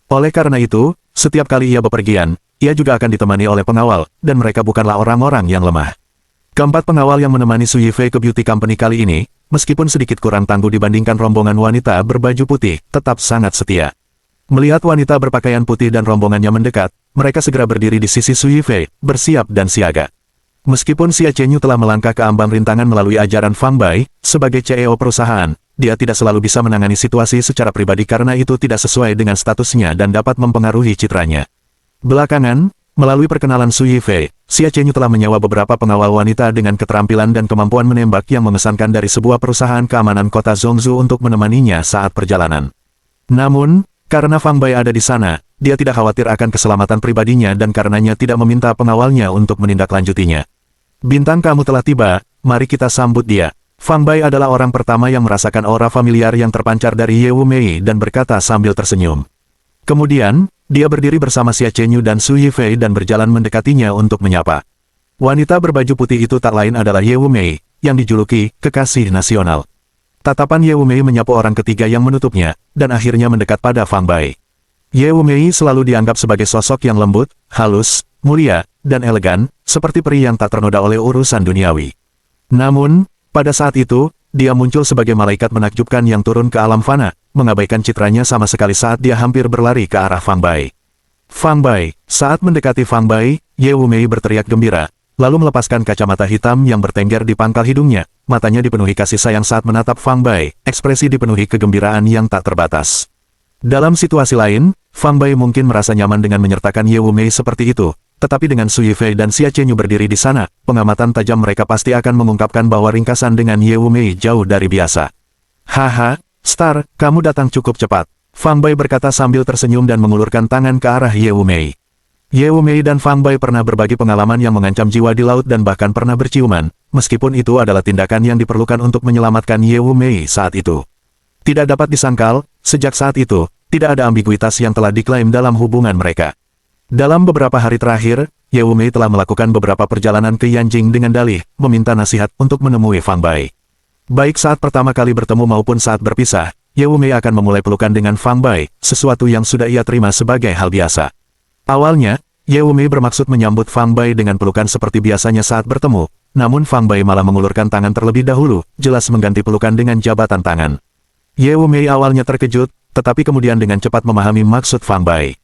Oleh karena itu, setiap kali ia bepergian, ia juga akan ditemani oleh pengawal, dan mereka bukanlah orang-orang yang lemah. Keempat pengawal yang menemani Su Yifei ke beauty company kali ini, meskipun sedikit kurang tangguh dibandingkan rombongan wanita berbaju putih, tetap sangat setia. Melihat wanita berpakaian putih dan rombongannya mendekat, mereka segera berdiri di sisi Su Yifei, bersiap dan siaga. Meskipun Xia Chenyu telah melangkah ke ambang rintangan melalui ajaran Fang Bai, sebagai CEO perusahaan, dia tidak selalu bisa menangani situasi secara pribadi karena itu tidak sesuai dengan statusnya dan dapat mempengaruhi citranya. Belakangan, melalui perkenalan Su Yifei, Xia Chenyu telah menyewa beberapa pengawal wanita dengan keterampilan dan kemampuan menembak yang mengesankan dari sebuah perusahaan keamanan kota Zhongzhou untuk menemaninya saat perjalanan. Namun, karena Fang Bai ada di sana, dia tidak khawatir akan keselamatan pribadinya dan karenanya tidak meminta pengawalnya untuk menindaklanjutinya. Bintang kamu telah tiba, mari kita sambut dia. Fang Bai adalah orang pertama yang merasakan aura familiar yang terpancar dari Ye Wumei dan berkata sambil tersenyum. Kemudian, dia berdiri bersama Xia Chenyu dan Su Yifei dan berjalan mendekatinya untuk menyapa. Wanita berbaju putih itu tak lain adalah Ye Wumei, yang dijuluki kekasih nasional. Tatapan Ye Wumei menyapu orang ketiga yang menutupnya, dan akhirnya mendekat pada Fang Bai. Ye Wumei selalu dianggap sebagai sosok yang lembut, halus, mulia, dan elegan, seperti peri yang tak ternoda oleh urusan duniawi. Namun, pada saat itu, dia muncul sebagai malaikat menakjubkan yang turun ke alam fana, mengabaikan citranya sama sekali saat dia hampir berlari ke arah Fang Bai. Fang Bai, saat mendekati Fang Bai, Ye Wumei berteriak gembira, lalu melepaskan kacamata hitam yang bertengger di pangkal hidungnya, matanya dipenuhi kasih sayang saat menatap Fang Bai, ekspresi dipenuhi kegembiraan yang tak terbatas. Dalam situasi lain, Fang Bai mungkin merasa nyaman dengan menyertakan Ye Wumei seperti itu, tetapi dengan Su Yifei dan Xia Chenyu berdiri di sana, pengamatan tajam mereka pasti akan mengungkapkan bahwa ringkasan dengan Ye Wumei jauh dari biasa. Haha, Star, kamu datang cukup cepat. Fang Bai berkata sambil tersenyum dan mengulurkan tangan ke arah Ye Wumei. Ye Wumei dan Fang Bai pernah berbagi pengalaman yang mengancam jiwa di laut dan bahkan pernah berciuman, meskipun itu adalah tindakan yang diperlukan untuk menyelamatkan Ye Wumei saat itu. Tidak dapat disangkal, sejak saat itu, tidak ada ambiguitas yang telah diklaim dalam hubungan mereka. Dalam beberapa hari terakhir, Ye Wumei telah melakukan beberapa perjalanan ke Yanjing dengan dalih, meminta nasihat untuk menemui Fang Bai. Baik saat pertama kali bertemu maupun saat berpisah, Ye Wumei akan memulai pelukan dengan Fang Bai, sesuatu yang sudah ia terima sebagai hal biasa. Awalnya, Ye Wumei bermaksud menyambut Fang Bai dengan pelukan seperti biasanya saat bertemu, namun Fang Bai malah mengulurkan tangan terlebih dahulu, jelas mengganti pelukan dengan jabatan tangan. Ye Wumei awalnya terkejut, tetapi kemudian dengan cepat memahami maksud Fang Bai.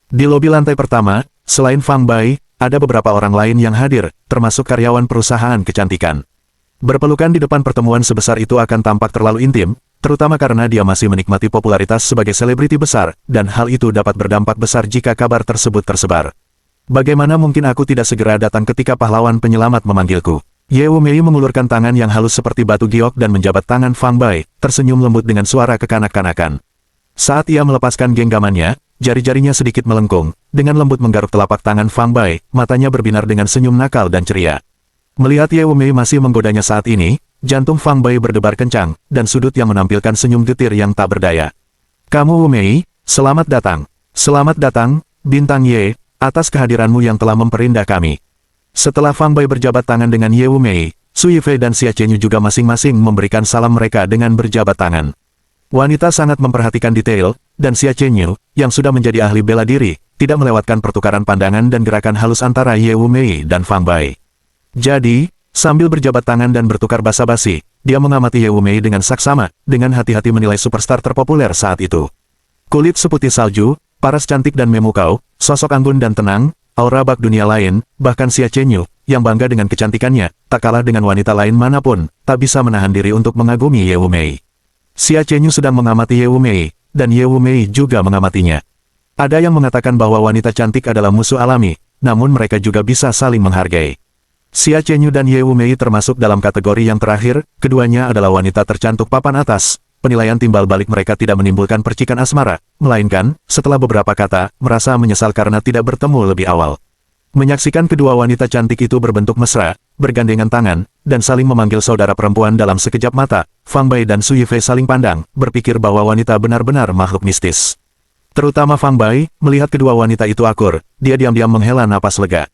Di lobi lantai pertama, selain Fang Bai, ada beberapa orang lain yang hadir, termasuk karyawan perusahaan kecantikan. Berpelukan di depan pertemuan sebesar itu akan tampak terlalu intim, terutama karena dia masih menikmati popularitas sebagai selebriti besar, dan hal itu dapat berdampak besar jika kabar tersebut tersebar. Bagaimana mungkin aku tidak segera datang ketika pahlawan penyelamat memanggilku? Ye Wumei mengulurkan tangan yang halus seperti batu giok dan menjabat tangan Fang Bai, tersenyum lembut dengan suara kekanak-kanakan. Saat ia melepaskan genggamannya, jari-jarinya sedikit melengkung, dengan lembut menggaruk telapak tangan Fang Bai, matanya berbinar dengan senyum nakal dan ceria. Melihat Ye Wumei masih menggodanya saat ini, jantung Fang Bai berdebar kencang, dan sudut yang menampilkan senyum getir yang tak berdaya. Kamu Wumei, selamat datang, Bintang Ye, atas kehadiranmu yang telah memperindah kami. Setelah Fang Bai berjabat tangan dengan Ye Wumei, Su Yifei dan Xia Chenyu juga masing-masing memberikan salam mereka dengan berjabat tangan. Wanita sangat memperhatikan detail, dan Xia Chenyu, yang sudah menjadi ahli bela diri, tidak melewatkan pertukaran pandangan dan gerakan halus antara Ye Wumei dan Fang Bai. Jadi, sambil berjabat tangan dan bertukar basa-basi, dia mengamati Ye Wumei dengan saksama, dengan hati-hati menilai superstar terpopuler saat itu. Kulit seputih salju, paras cantik dan memukau, sosok anggun dan tenang, aura bak dunia lain, bahkan Xia Chenyu, yang bangga dengan kecantikannya, tak kalah dengan wanita lain manapun, tak bisa menahan diri untuk mengagumi Ye Wumei. Xia Chenyu sedang mengamati Ye Wumei, dan Ye Wumei juga mengamatinya. Ada yang mengatakan bahwa wanita cantik adalah musuh alami, namun mereka juga bisa saling menghargai. Xia Chenyu dan Ye Wumei termasuk dalam kategori yang terakhir, keduanya adalah wanita tercantik papan atas. Penilaian timbal balik mereka tidak menimbulkan percikan asmara, melainkan, setelah beberapa kata, merasa menyesal karena tidak bertemu lebih awal. Menyaksikan kedua wanita cantik itu berbentuk mesra, bergandengan tangan, dan saling memanggil saudara perempuan dalam sekejap mata, Fang Bai dan Su Yifei saling pandang, berpikir bahwa wanita benar-benar makhluk mistis. Terutama Fang Bai, melihat kedua wanita itu akur, dia diam-diam menghela napas lega.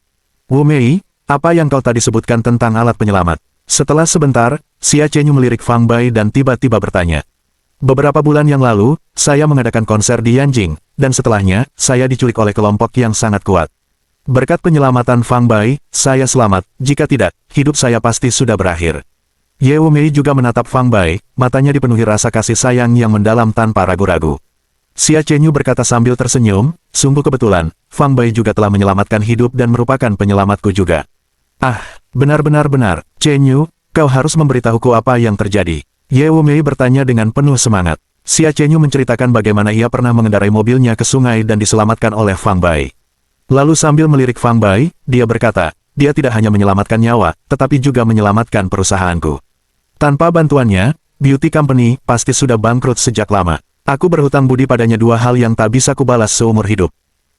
Wumei, apa yang kau tadi sebutkan tentang alat penyelamat? Setelah sebentar, Xia Chenyu melirik Fang Bai dan tiba-tiba bertanya. Beberapa bulan yang lalu, saya mengadakan konser di Yanjing, dan setelahnya, saya diculik oleh kelompok yang sangat kuat. Berkat penyelamatan Fang Bai, saya selamat, jika tidak, hidup saya pasti sudah berakhir. Ye Wumei juga menatap Fang Bai, matanya dipenuhi rasa kasih sayang yang mendalam tanpa ragu-ragu. Xia Chenyu berkata sambil tersenyum, sungguh kebetulan, Fang Bai juga telah menyelamatkan hidup dan merupakan penyelamatku juga. Ah, benar, Chenyu, kau harus memberitahuku apa yang terjadi. Ye Wumei bertanya dengan penuh semangat. Xia Chenyu menceritakan bagaimana ia pernah mengendarai mobilnya ke sungai dan diselamatkan oleh Fang Bai. Lalu sambil melirik Fang Bai, dia berkata, dia tidak hanya menyelamatkan nyawa, tetapi juga menyelamatkan perusahaanku. Tanpa bantuannya, beauty company pasti sudah bangkrut sejak lama. Aku berhutang budi padanya dua hal yang tak bisa kubalas seumur hidup.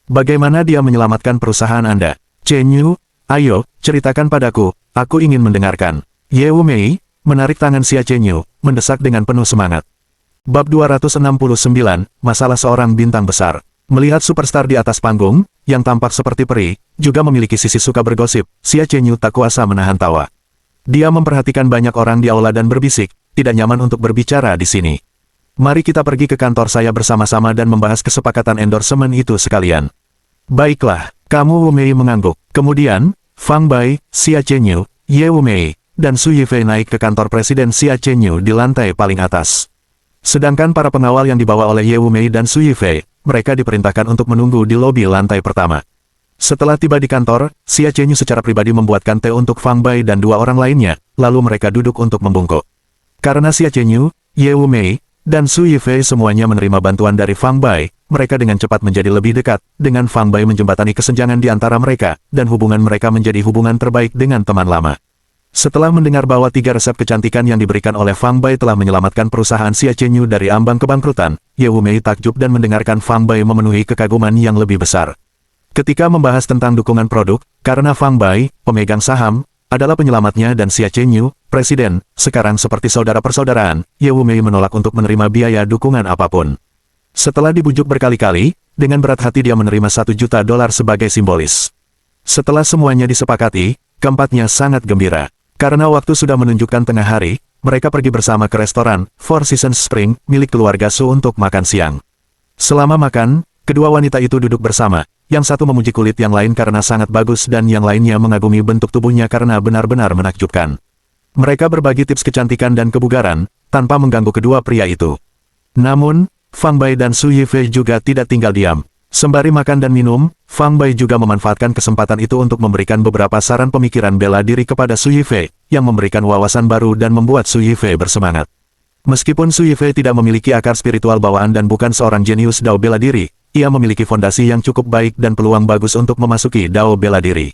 Bagaimana dia menyelamatkan perusahaan Anda? Chenyu, ayo, ceritakan padaku, aku ingin mendengarkan. Ye Wumei menarik tangan Xia Chenyu, mendesak dengan penuh semangat. Bab 269, Masalah Seorang Bintang Besar. Melihat superstar di atas panggung, yang tampak seperti peri, juga memiliki sisi suka bergosip, Xia Chenyu tak kuasa menahan tawa. Dia memperhatikan banyak orang di aula dan berbisik, tidak nyaman untuk berbicara di sini. Mari kita pergi ke kantor saya bersama-sama dan membahas kesepakatan endorsement itu sekalian. Baiklah, kamu Wumei mengangguk. Kemudian, Fang Bai, Xia Chenyu, Ye Wumei, dan Su Yifei naik ke kantor Presiden Xia Chenyu di lantai paling atas. Sedangkan para pengawal yang dibawa oleh Ye Wumei dan Su Yifei, mereka diperintahkan untuk menunggu di lobi lantai pertama. Setelah tiba di kantor, Xia Chenyu secara pribadi membuatkan teh untuk Fang Bai dan dua orang lainnya, lalu mereka duduk untuk membungkuk. Karena Xia Chenyu, Ye Wumei, dan Su Yifei semuanya menerima bantuan dari Fang Bai, mereka dengan cepat menjadi lebih dekat, dengan Fang Bai menjembatani kesenjangan di antara mereka, dan hubungan mereka menjadi hubungan terbaik dengan teman lama. Setelah mendengar bahwa 3 resep kecantikan yang diberikan oleh Fang Bai telah menyelamatkan perusahaan Xia Chenyu dari ambang kebangkrutan, Ye Wumei takjub dan mendengarkan Fang Bai memenuhi kekaguman yang lebih besar. Ketika membahas tentang dukungan produk, karena Fang Bai, pemegang saham, adalah penyelamatnya dan Xia Chenyu, presiden, sekarang seperti saudara persaudaraan, Ye Wumei menolak untuk menerima biaya dukungan apapun. Setelah dibujuk berkali-kali, dengan berat hati dia menerima $1 juta sebagai simbolis. Setelah semuanya disepakati, keempatnya sangat gembira. Karena waktu sudah menunjukkan tengah hari, mereka pergi bersama ke restoran Four Seasons Spring milik keluarga Su untuk makan siang. Selama makan, kedua wanita itu duduk bersama, yang satu memuji kulit yang lain karena sangat bagus dan yang lainnya mengagumi bentuk tubuhnya karena benar-benar menakjubkan. Mereka berbagi tips kecantikan dan kebugaran, tanpa mengganggu kedua pria itu. Namun, Fang Bai dan Su Yifei juga tidak tinggal diam. Sembari makan dan minum, Fang Bai juga memanfaatkan kesempatan itu untuk memberikan beberapa saran pemikiran bela diri kepada Su Yifei, yang memberikan wawasan baru dan membuat Su Yifei bersemangat. Meskipun Su Yifei tidak memiliki akar spiritual bawaan dan bukan seorang jenius Dao bela diri, ia memiliki fondasi yang cukup baik dan peluang bagus untuk memasuki Dao bela diri.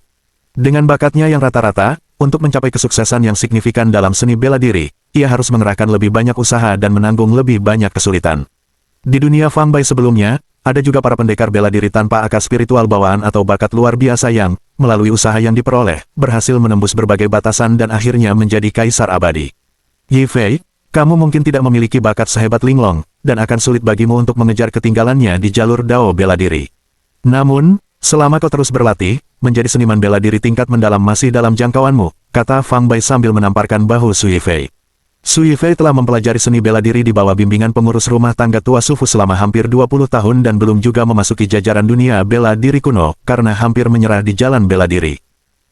Dengan bakatnya yang rata-rata, untuk mencapai kesuksesan yang signifikan dalam seni bela diri, ia harus mengerahkan lebih banyak usaha dan menanggung lebih banyak kesulitan. Di dunia Fang Bai sebelumnya, ada juga para pendekar bela diri tanpa akar spiritual bawaan atau bakat luar biasa yang, melalui usaha yang diperoleh, berhasil menembus berbagai batasan dan akhirnya menjadi kaisar abadi. Yifei, kamu mungkin tidak memiliki bakat sehebat Linglong, dan akan sulit bagimu untuk mengejar ketinggalannya di jalur Dao bela diri. Namun, selama kau terus berlatih, menjadi seniman bela diri tingkat mendalam masih dalam jangkauanmu, kata Fang Bai sambil menamparkan bahu Su Yifei. Su Yifei telah mempelajari seni bela diri di bawah bimbingan pengurus rumah tangga tua Sufu selama hampir 20 tahun dan belum juga memasuki jajaran dunia bela diri kuno karena hampir menyerah di jalan bela diri.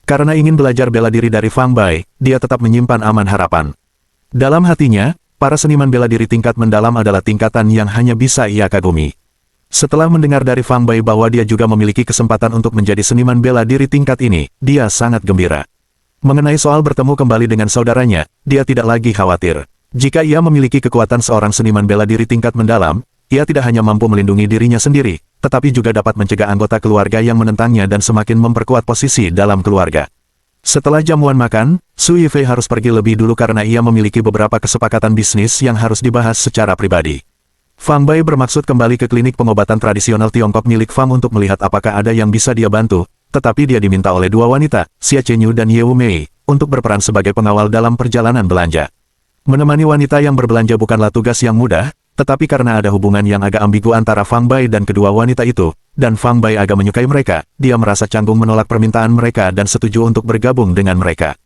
Karena ingin belajar bela diri dari Fang Bai, dia tetap menyimpan aman harapan. Dalam hatinya, para seniman bela diri tingkat mendalam adalah tingkatan yang hanya bisa ia kagumi. Setelah mendengar dari Fang Bai bahwa dia juga memiliki kesempatan untuk menjadi seniman bela diri tingkat ini, dia sangat gembira. Mengenai soal bertemu kembali dengan saudaranya, dia tidak lagi khawatir. Jika ia memiliki kekuatan seorang seniman bela diri tingkat mendalam, ia tidak hanya mampu melindungi dirinya sendiri, tetapi juga dapat mencegah anggota keluarga yang menentangnya dan semakin memperkuat posisi dalam keluarga. Setelah jamuan makan, Su Yifei harus pergi lebih dulu karena ia memiliki beberapa kesepakatan bisnis yang harus dibahas secara pribadi. Fang Bai bermaksud kembali ke klinik pengobatan tradisional Tiongkok milik Fang untuk melihat apakah ada yang bisa dia bantu, tetapi dia diminta oleh dua wanita, Xia Chenyu dan Ye Wumei, untuk berperan sebagai pengawal dalam perjalanan belanja. Menemani wanita yang berbelanja bukanlah tugas yang mudah, tetapi karena ada hubungan yang agak ambigu antara Fang Bai dan kedua wanita itu, dan Fang Bai agak menyukai mereka, dia merasa canggung menolak permintaan mereka dan setuju untuk bergabung dengan mereka.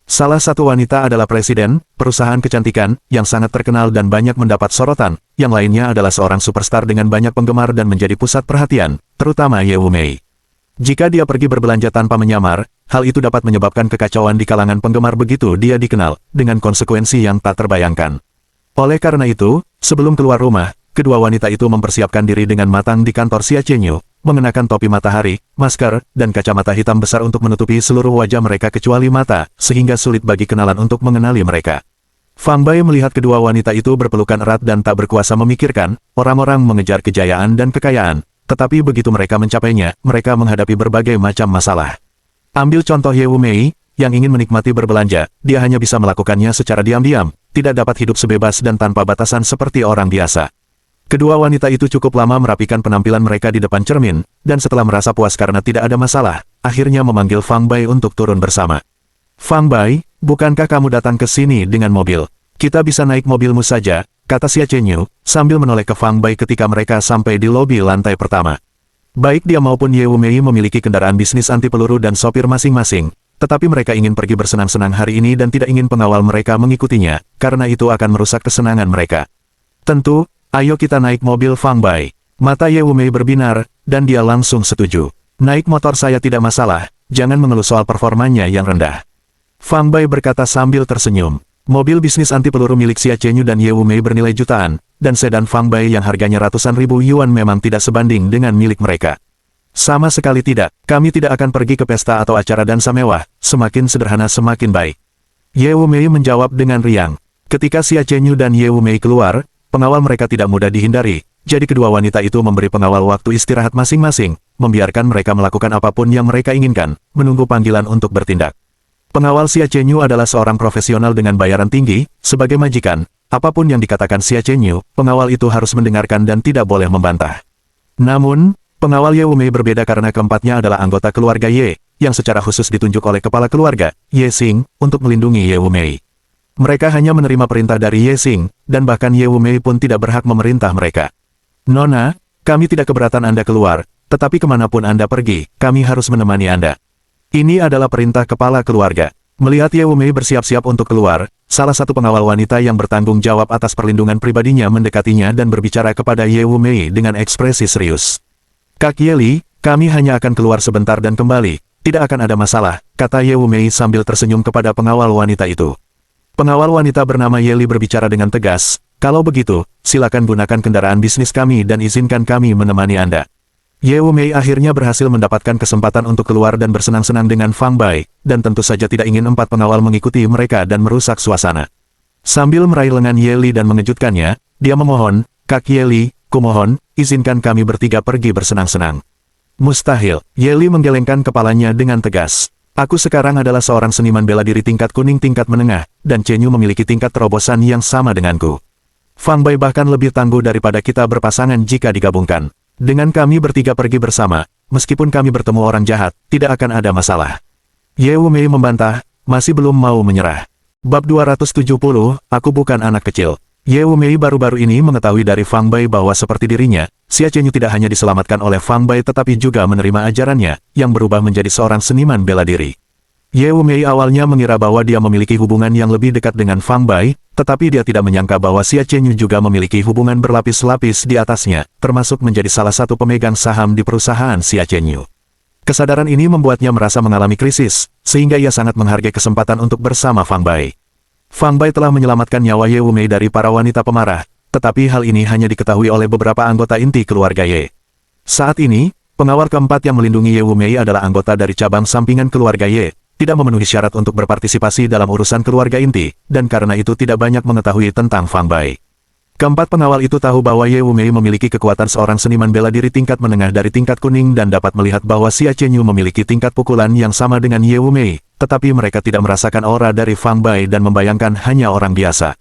Salah satu wanita adalah presiden, perusahaan kecantikan, yang sangat terkenal dan banyak mendapat sorotan, yang lainnya adalah seorang superstar dengan banyak penggemar dan menjadi pusat perhatian, terutama Ye Wumei. Jika dia pergi berbelanja tanpa menyamar, hal itu dapat menyebabkan kekacauan di kalangan penggemar begitu dia dikenal, dengan konsekuensi yang tak terbayangkan. Oleh karena itu, sebelum keluar rumah, kedua wanita itu mempersiapkan diri dengan matang di kantor Xia Chenyu, mengenakan topi matahari, masker, dan kacamata hitam besar untuk menutupi seluruh wajah mereka kecuali mata, sehingga sulit bagi kenalan untuk mengenali mereka. Fang Bai melihat kedua wanita itu berpelukan erat dan tak berkuasa memikirkan, orang-orang mengejar kejayaan dan kekayaan. Tetapi begitu mereka mencapainya, mereka menghadapi berbagai macam masalah. Ambil contoh Ye Wumei, yang ingin menikmati berbelanja, dia hanya bisa melakukannya secara diam-diam, tidak dapat hidup sebebas dan tanpa batasan seperti orang biasa. Kedua wanita itu cukup lama merapikan penampilan mereka di depan cermin, dan setelah merasa puas karena tidak ada masalah, akhirnya memanggil Fang Bai untuk turun bersama. Fang Bai, bukankah kamu datang ke sini dengan mobil? Kita bisa naik mobilmu saja, kata Xia Chenyu, sambil menoleh ke Fang Bai ketika mereka sampai di lobi lantai pertama. Baik dia maupun Ye Wumei memiliki kendaraan bisnis anti peluru dan sopir masing-masing, tetapi mereka ingin pergi bersenang-senang hari ini dan tidak ingin pengawal mereka mengikutinya, karena itu akan merusak kesenangan mereka. Tentu, ayo kita naik mobil Fang Bai. Mata Ye Wumei berbinar, dan dia langsung setuju. Naik motor saya tidak masalah, jangan mengeluh soal performanya yang rendah. Fang Bai berkata sambil tersenyum. Mobil bisnis anti peluru milik Xia Chenyu dan Ye Wumei bernilai jutaan, dan sedan Fang Bai yang harganya ratusan ribu yuan memang tidak sebanding dengan milik mereka. Sama sekali tidak, kami tidak akan pergi ke pesta atau acara dansa mewah, semakin sederhana semakin baik. Ye Wumei menjawab dengan riang. Ketika Xia Chenyu dan Ye Wumei keluar, pengawal mereka tidak mudah dihindari, jadi kedua wanita itu memberi pengawal waktu istirahat masing-masing, membiarkan mereka melakukan apapun yang mereka inginkan, menunggu panggilan untuk bertindak. Pengawal Xia Chenyu adalah seorang profesional dengan bayaran tinggi, sebagai majikan, apapun yang dikatakan Xia Chenyu, pengawal itu harus mendengarkan dan tidak boleh membantah. Namun, pengawal Ye Wumei berbeda karena keempatnya adalah anggota keluarga Ye, yang secara khusus ditunjuk oleh kepala keluarga, Ye Xing, untuk melindungi Ye Wumei. Mereka hanya menerima perintah dari Ye Xing, dan bahkan Ye Wumei pun tidak berhak memerintah mereka. Nona, kami tidak keberatan Anda keluar, tetapi kemanapun Anda pergi, kami harus menemani Anda. Ini adalah perintah kepala keluarga. Melihat Ye Wumei bersiap-siap untuk keluar, salah satu pengawal wanita yang bertanggung jawab atas perlindungan pribadinya mendekatinya dan berbicara kepada Ye Wumei dengan ekspresi serius. Kak Ye Li, kami hanya akan keluar sebentar dan kembali, tidak akan ada masalah, kata Ye Wumei sambil tersenyum kepada pengawal wanita itu. Pengawal wanita bernama Ye Li berbicara dengan tegas, Kalau begitu, silakan gunakan kendaraan bisnis kami dan izinkan kami menemani Anda. Ye Wumei akhirnya berhasil mendapatkan kesempatan untuk keluar dan bersenang-senang dengan Fang Bai, dan tentu saja tidak ingin 4 pengawal mengikuti mereka dan merusak suasana. Sambil meraih lengan Ye Li dan mengejutkannya, dia memohon, "Kak Ye Li, kumohon, izinkan kami bertiga pergi bersenang-senang." "Mustahil," Ye Li menggelengkan kepalanya dengan tegas. "Aku sekarang adalah seorang seniman bela diri tingkat kuning tingkat menengah, dan Chen Yu memiliki tingkat terobosan yang sama denganku. Fang Bai bahkan lebih tangguh daripada kita berpasangan jika digabungkan. Dengan kami bertiga pergi bersama, meskipun kami bertemu orang jahat, tidak akan ada masalah." Ye Wumei membantah, masih belum mau menyerah. Bab 270, Aku bukan anak kecil. Ye Wumei baru-baru ini mengetahui dari Fang Bai bahwa seperti dirinya, Xia Chenyu tidak hanya diselamatkan oleh Fang Bai tetapi juga menerima ajarannya, yang berubah menjadi seorang seniman bela diri. Ye Wumei awalnya mengira bahwa dia memiliki hubungan yang lebih dekat dengan Fang Bai, tetapi dia tidak menyangka bahwa Xia Chenyu juga memiliki hubungan berlapis-lapis di atasnya, termasuk menjadi salah satu pemegang saham di perusahaan Xia Chenyu. Kesadaran ini membuatnya merasa mengalami krisis, sehingga ia sangat menghargai kesempatan untuk bersama Fang Bai. Fang Bai telah menyelamatkan nyawa Ye Wumei dari para wanita pemarah, tetapi hal ini hanya diketahui oleh beberapa anggota inti keluarga Ye. Saat ini, pengawal keempat yang melindungi Ye Wumei adalah anggota dari cabang sampingan keluarga Ye, tidak memenuhi syarat untuk berpartisipasi dalam urusan keluarga inti, dan karena itu tidak banyak mengetahui tentang Fang Bai. Keempat pengawal itu tahu bahwa Ye Wumei memiliki kekuatan seorang seniman bela diri tingkat menengah dari tingkat kuning dan dapat melihat bahwa Xia Chenyu memiliki tingkat pukulan yang sama dengan Ye Wumei, tetapi mereka tidak merasakan aura dari Fang Bai dan membayangkan hanya orang biasa.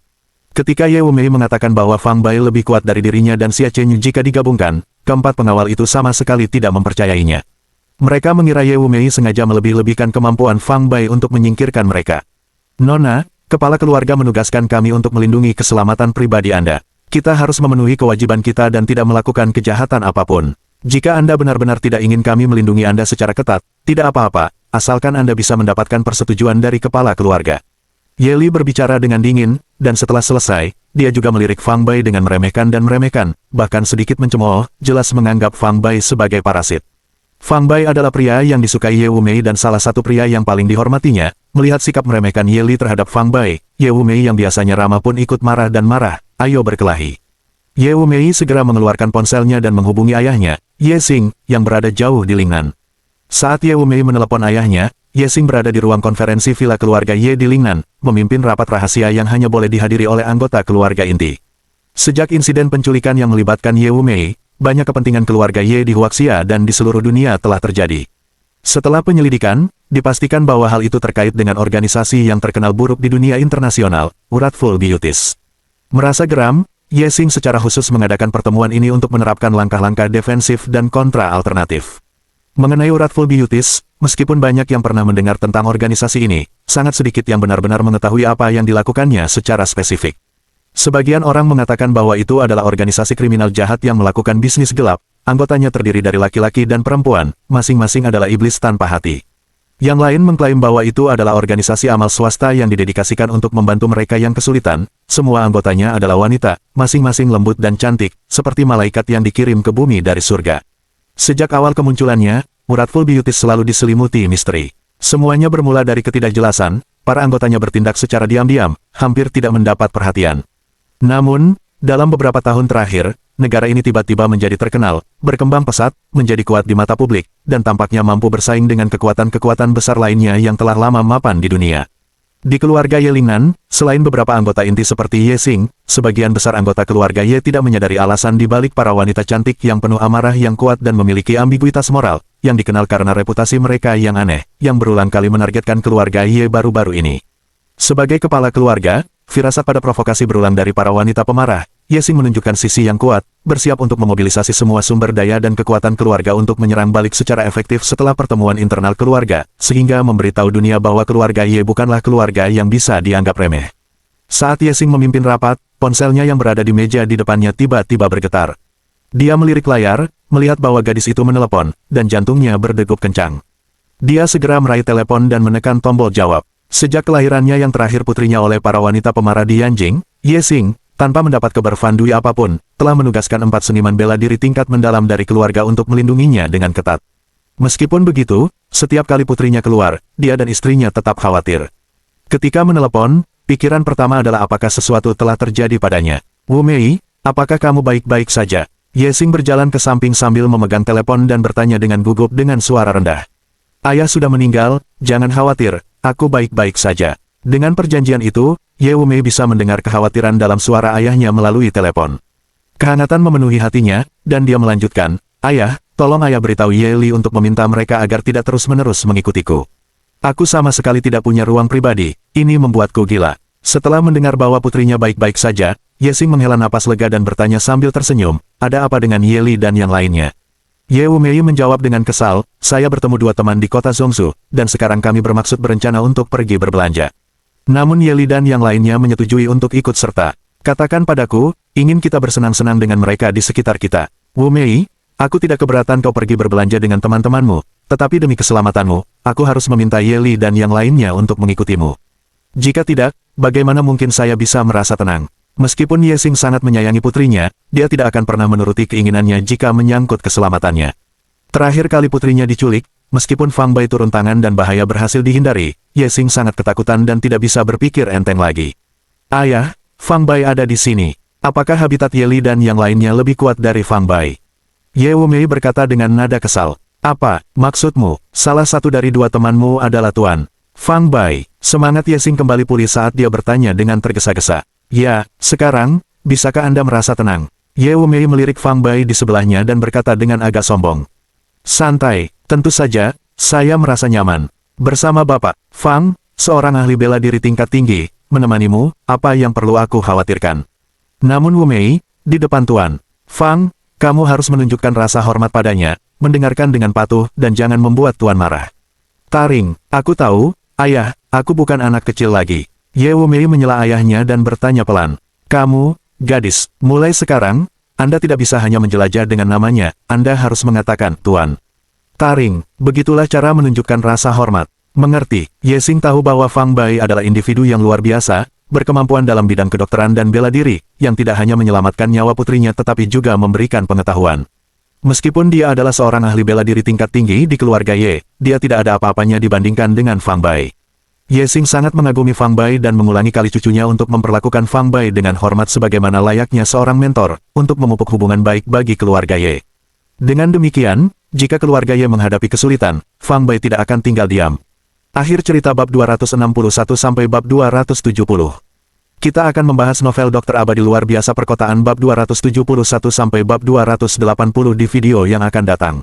Ketika Ye Wumei mengatakan bahwa Fang Bai lebih kuat dari dirinya dan Xia Chenyu jika digabungkan, keempat pengawal itu sama sekali tidak mempercayainya. Mereka mengira Ye Wumei sengaja melebih-lebihkan kemampuan Fang Bai untuk menyingkirkan mereka. "Nona, kepala keluarga menugaskan kami untuk melindungi keselamatan pribadi Anda. Kita harus memenuhi kewajiban kita dan tidak melakukan kejahatan apapun. Jika Anda benar-benar tidak ingin kami melindungi Anda secara ketat, tidak apa-apa, asalkan Anda bisa mendapatkan persetujuan dari kepala keluarga." Ye Li berbicara dengan dingin, dan setelah selesai, dia juga melirik Fang Bai dengan meremehkan dan meremehkan, bahkan sedikit mencemooh, jelas menganggap Fang Bai sebagai parasit. Fang Bai adalah pria yang disukai Ye Wumei dan salah satu pria yang paling dihormatinya. Melihat sikap meremehkan Ye Li terhadap Fang Bai, Ye Wumei yang biasanya ramah pun ikut marah dan marah, "Ayo berkelahi." Ye Wumei segera mengeluarkan ponselnya dan menghubungi ayahnya, Ye Xing, yang berada jauh di Lingnan. Saat Ye Wumei menelepon ayahnya, Ye Xing berada di ruang konferensi villa keluarga Ye di Lingnan, memimpin rapat rahasia yang hanya boleh dihadiri oleh anggota keluarga inti. Sejak insiden penculikan yang melibatkan Ye Wumei, banyak kepentingan keluarga Ye di Huaxia dan di seluruh dunia telah terjadi. Setelah penyelidikan, dipastikan bahwa hal itu terkait dengan organisasi yang terkenal buruk di dunia internasional, Wrathful Beauties. Merasa geram, Ye Xing secara khusus mengadakan pertemuan ini untuk menerapkan langkah-langkah defensif dan kontra alternatif. Mengenai Wrathful Beauties, meskipun banyak yang pernah mendengar tentang organisasi ini, sangat sedikit yang benar-benar mengetahui apa yang dilakukannya secara spesifik. Sebagian orang mengatakan bahwa itu adalah organisasi kriminal jahat yang melakukan bisnis gelap, anggotanya terdiri dari laki-laki dan perempuan, masing-masing adalah iblis tanpa hati. Yang lain mengklaim bahwa itu adalah organisasi amal swasta yang didedikasikan untuk membantu mereka yang kesulitan, semua anggotanya adalah wanita, masing-masing lembut dan cantik, seperti malaikat yang dikirim ke bumi dari surga. Sejak awal kemunculannya, Wrathful Beauties selalu diselimuti misteri. Semuanya bermula dari ketidakjelasan, para anggotanya bertindak secara diam-diam, hampir tidak mendapat perhatian. Namun, dalam beberapa tahun terakhir, negara ini tiba-tiba menjadi terkenal, berkembang pesat, menjadi kuat di mata publik, dan tampaknya mampu bersaing dengan kekuatan-kekuatan besar lainnya yang telah lama mapan di dunia. Di keluarga Ye Lingnan, selain beberapa anggota inti seperti Ye Xing, sebagian besar anggota keluarga Ye tidak menyadari alasan di balik para wanita cantik yang penuh amarah yang kuat dan memiliki ambiguitas moral, yang dikenal karena reputasi mereka yang aneh, yang berulang kali menargetkan keluarga Ye baru-baru ini. Sebagai kepala keluarga, firasat pada provokasi berulang dari para wanita pemarah, Ye Xing menunjukkan sisi yang kuat, bersiap untuk memobilisasi semua sumber daya dan kekuatan keluarga untuk menyerang balik secara efektif setelah pertemuan internal keluarga, sehingga memberitahu dunia bahwa keluarga Ye bukanlah keluarga yang bisa dianggap remeh. Saat Ye Xing memimpin rapat, ponselnya yang berada di meja di depannya tiba-tiba bergetar. Dia melirik layar, melihat bahwa gadis itu menelepon, dan jantungnya berdegup kencang. Dia segera meraih telepon dan menekan tombol jawab. Sejak kelahirannya yang terakhir putrinya oleh para wanita pemarah di Yanjing, Ye Xing, tanpa mendapat kabar Fandui apapun, telah menugaskan 4 seniman bela diri tingkat mendalam dari keluarga untuk melindunginya dengan ketat. Meskipun begitu, setiap kali putrinya keluar, dia dan istrinya tetap khawatir. Ketika menelepon, pikiran pertama adalah apakah sesuatu telah terjadi padanya. Wu Mei, apakah kamu baik-baik saja? Ye Xing berjalan ke samping sambil memegang telepon dan bertanya dengan gugup dengan suara rendah. Ayah sudah meninggal, jangan khawatir, aku baik-baik saja. Dengan perjanjian itu, Ye Wu Mei bisa mendengar kekhawatiran dalam suara ayahnya melalui telepon. Kehangatan memenuhi hatinya, dan dia melanjutkan, Ayah, tolong ayah beritahu Ye Li untuk meminta mereka agar tidak terus-menerus mengikutiku. Aku sama sekali tidak punya ruang pribadi, ini membuatku gila. Setelah mendengar bahwa putrinya baik-baik saja, Ye Xing menghela napas lega dan bertanya sambil tersenyum, ada apa dengan Ye Li dan yang lainnya? Ye Wu Mei menjawab dengan kesal, saya bertemu dua teman di kota Zhongzhou, dan sekarang kami bermaksud berencana untuk pergi berbelanja. Namun Ye Li dan yang lainnya menyetujui untuk ikut serta. Katakan padaku, ingin kita bersenang-senang dengan mereka di sekitar kita. Wu Mei, aku tidak keberatan kau pergi berbelanja dengan teman-temanmu, tetapi demi keselamatanmu, aku harus meminta Ye Li dan yang lainnya untuk mengikutimu. Jika tidak, bagaimana mungkin saya bisa merasa tenang? Meskipun Ye Xing sangat menyayangi putrinya, dia tidak akan pernah menuruti keinginannya jika menyangkut keselamatannya. Terakhir kali putrinya diculik, meskipun Fang Bai turun tangan dan bahaya berhasil dihindari, Ye Xing sangat ketakutan dan tidak bisa berpikir enteng lagi. Ayah, Fang Bai ada di sini. Apakah habitat Ye Li dan yang lainnya lebih kuat dari Fang Bai? Ye Wu Mei berkata dengan nada kesal. Apa, maksudmu, salah satu dari dua temanmu adalah Tuan Fang Bai? Semangat Ye Xing kembali pulih saat dia bertanya dengan tergesa-gesa. Ya, sekarang, bisakah Anda merasa tenang? Ye Wu Mei melirik Fang Bai di sebelahnya dan berkata dengan agak sombong. Santai, tentu saja, saya merasa nyaman. Bersama Bapak, Fang, seorang ahli bela diri tingkat tinggi, menemanimu, apa yang perlu aku khawatirkan? Namun Wu Mei, di depan Tuan Fang, kamu harus menunjukkan rasa hormat padanya, mendengarkan dengan patuh dan jangan membuat Tuan marah. Taring, aku tahu, ayah, aku bukan anak kecil lagi. Ye Wu Mei menyela ayahnya dan bertanya pelan. Kamu, gadis, mulai sekarang, Anda tidak bisa hanya menjelajah dengan namanya, Anda harus mengatakan, Tuan Taring, begitulah cara menunjukkan rasa hormat. Mengerti, Ye Xing tahu bahwa Fang Bai adalah individu yang luar biasa, berkemampuan dalam bidang kedokteran dan bela diri, yang tidak hanya menyelamatkan nyawa putrinya tetapi juga memberikan pengetahuan. Meskipun dia adalah seorang ahli bela diri tingkat tinggi di keluarga Ye, dia tidak ada apa-apanya dibandingkan dengan Fang Bai. Ye Xing sangat mengagumi Fang Bai dan mengulangi kali cucunya untuk memperlakukan Fang Bai dengan hormat sebagaimana layaknya seorang mentor, untuk memupuk hubungan baik bagi keluarga Ye. Dengan demikian, jika keluarga Ye menghadapi kesulitan, Fang Bai tidak akan tinggal diam. Akhir cerita bab 261 sampai bab 270. Kita akan membahas novel Dokter Abadi Luar Biasa Perkotaan bab 271 sampai bab 280 di video yang akan datang.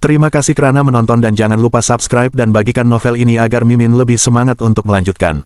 Terima kasih kerana menonton dan jangan lupa subscribe dan bagikan novel ini agar Mimin lebih semangat untuk melanjutkan.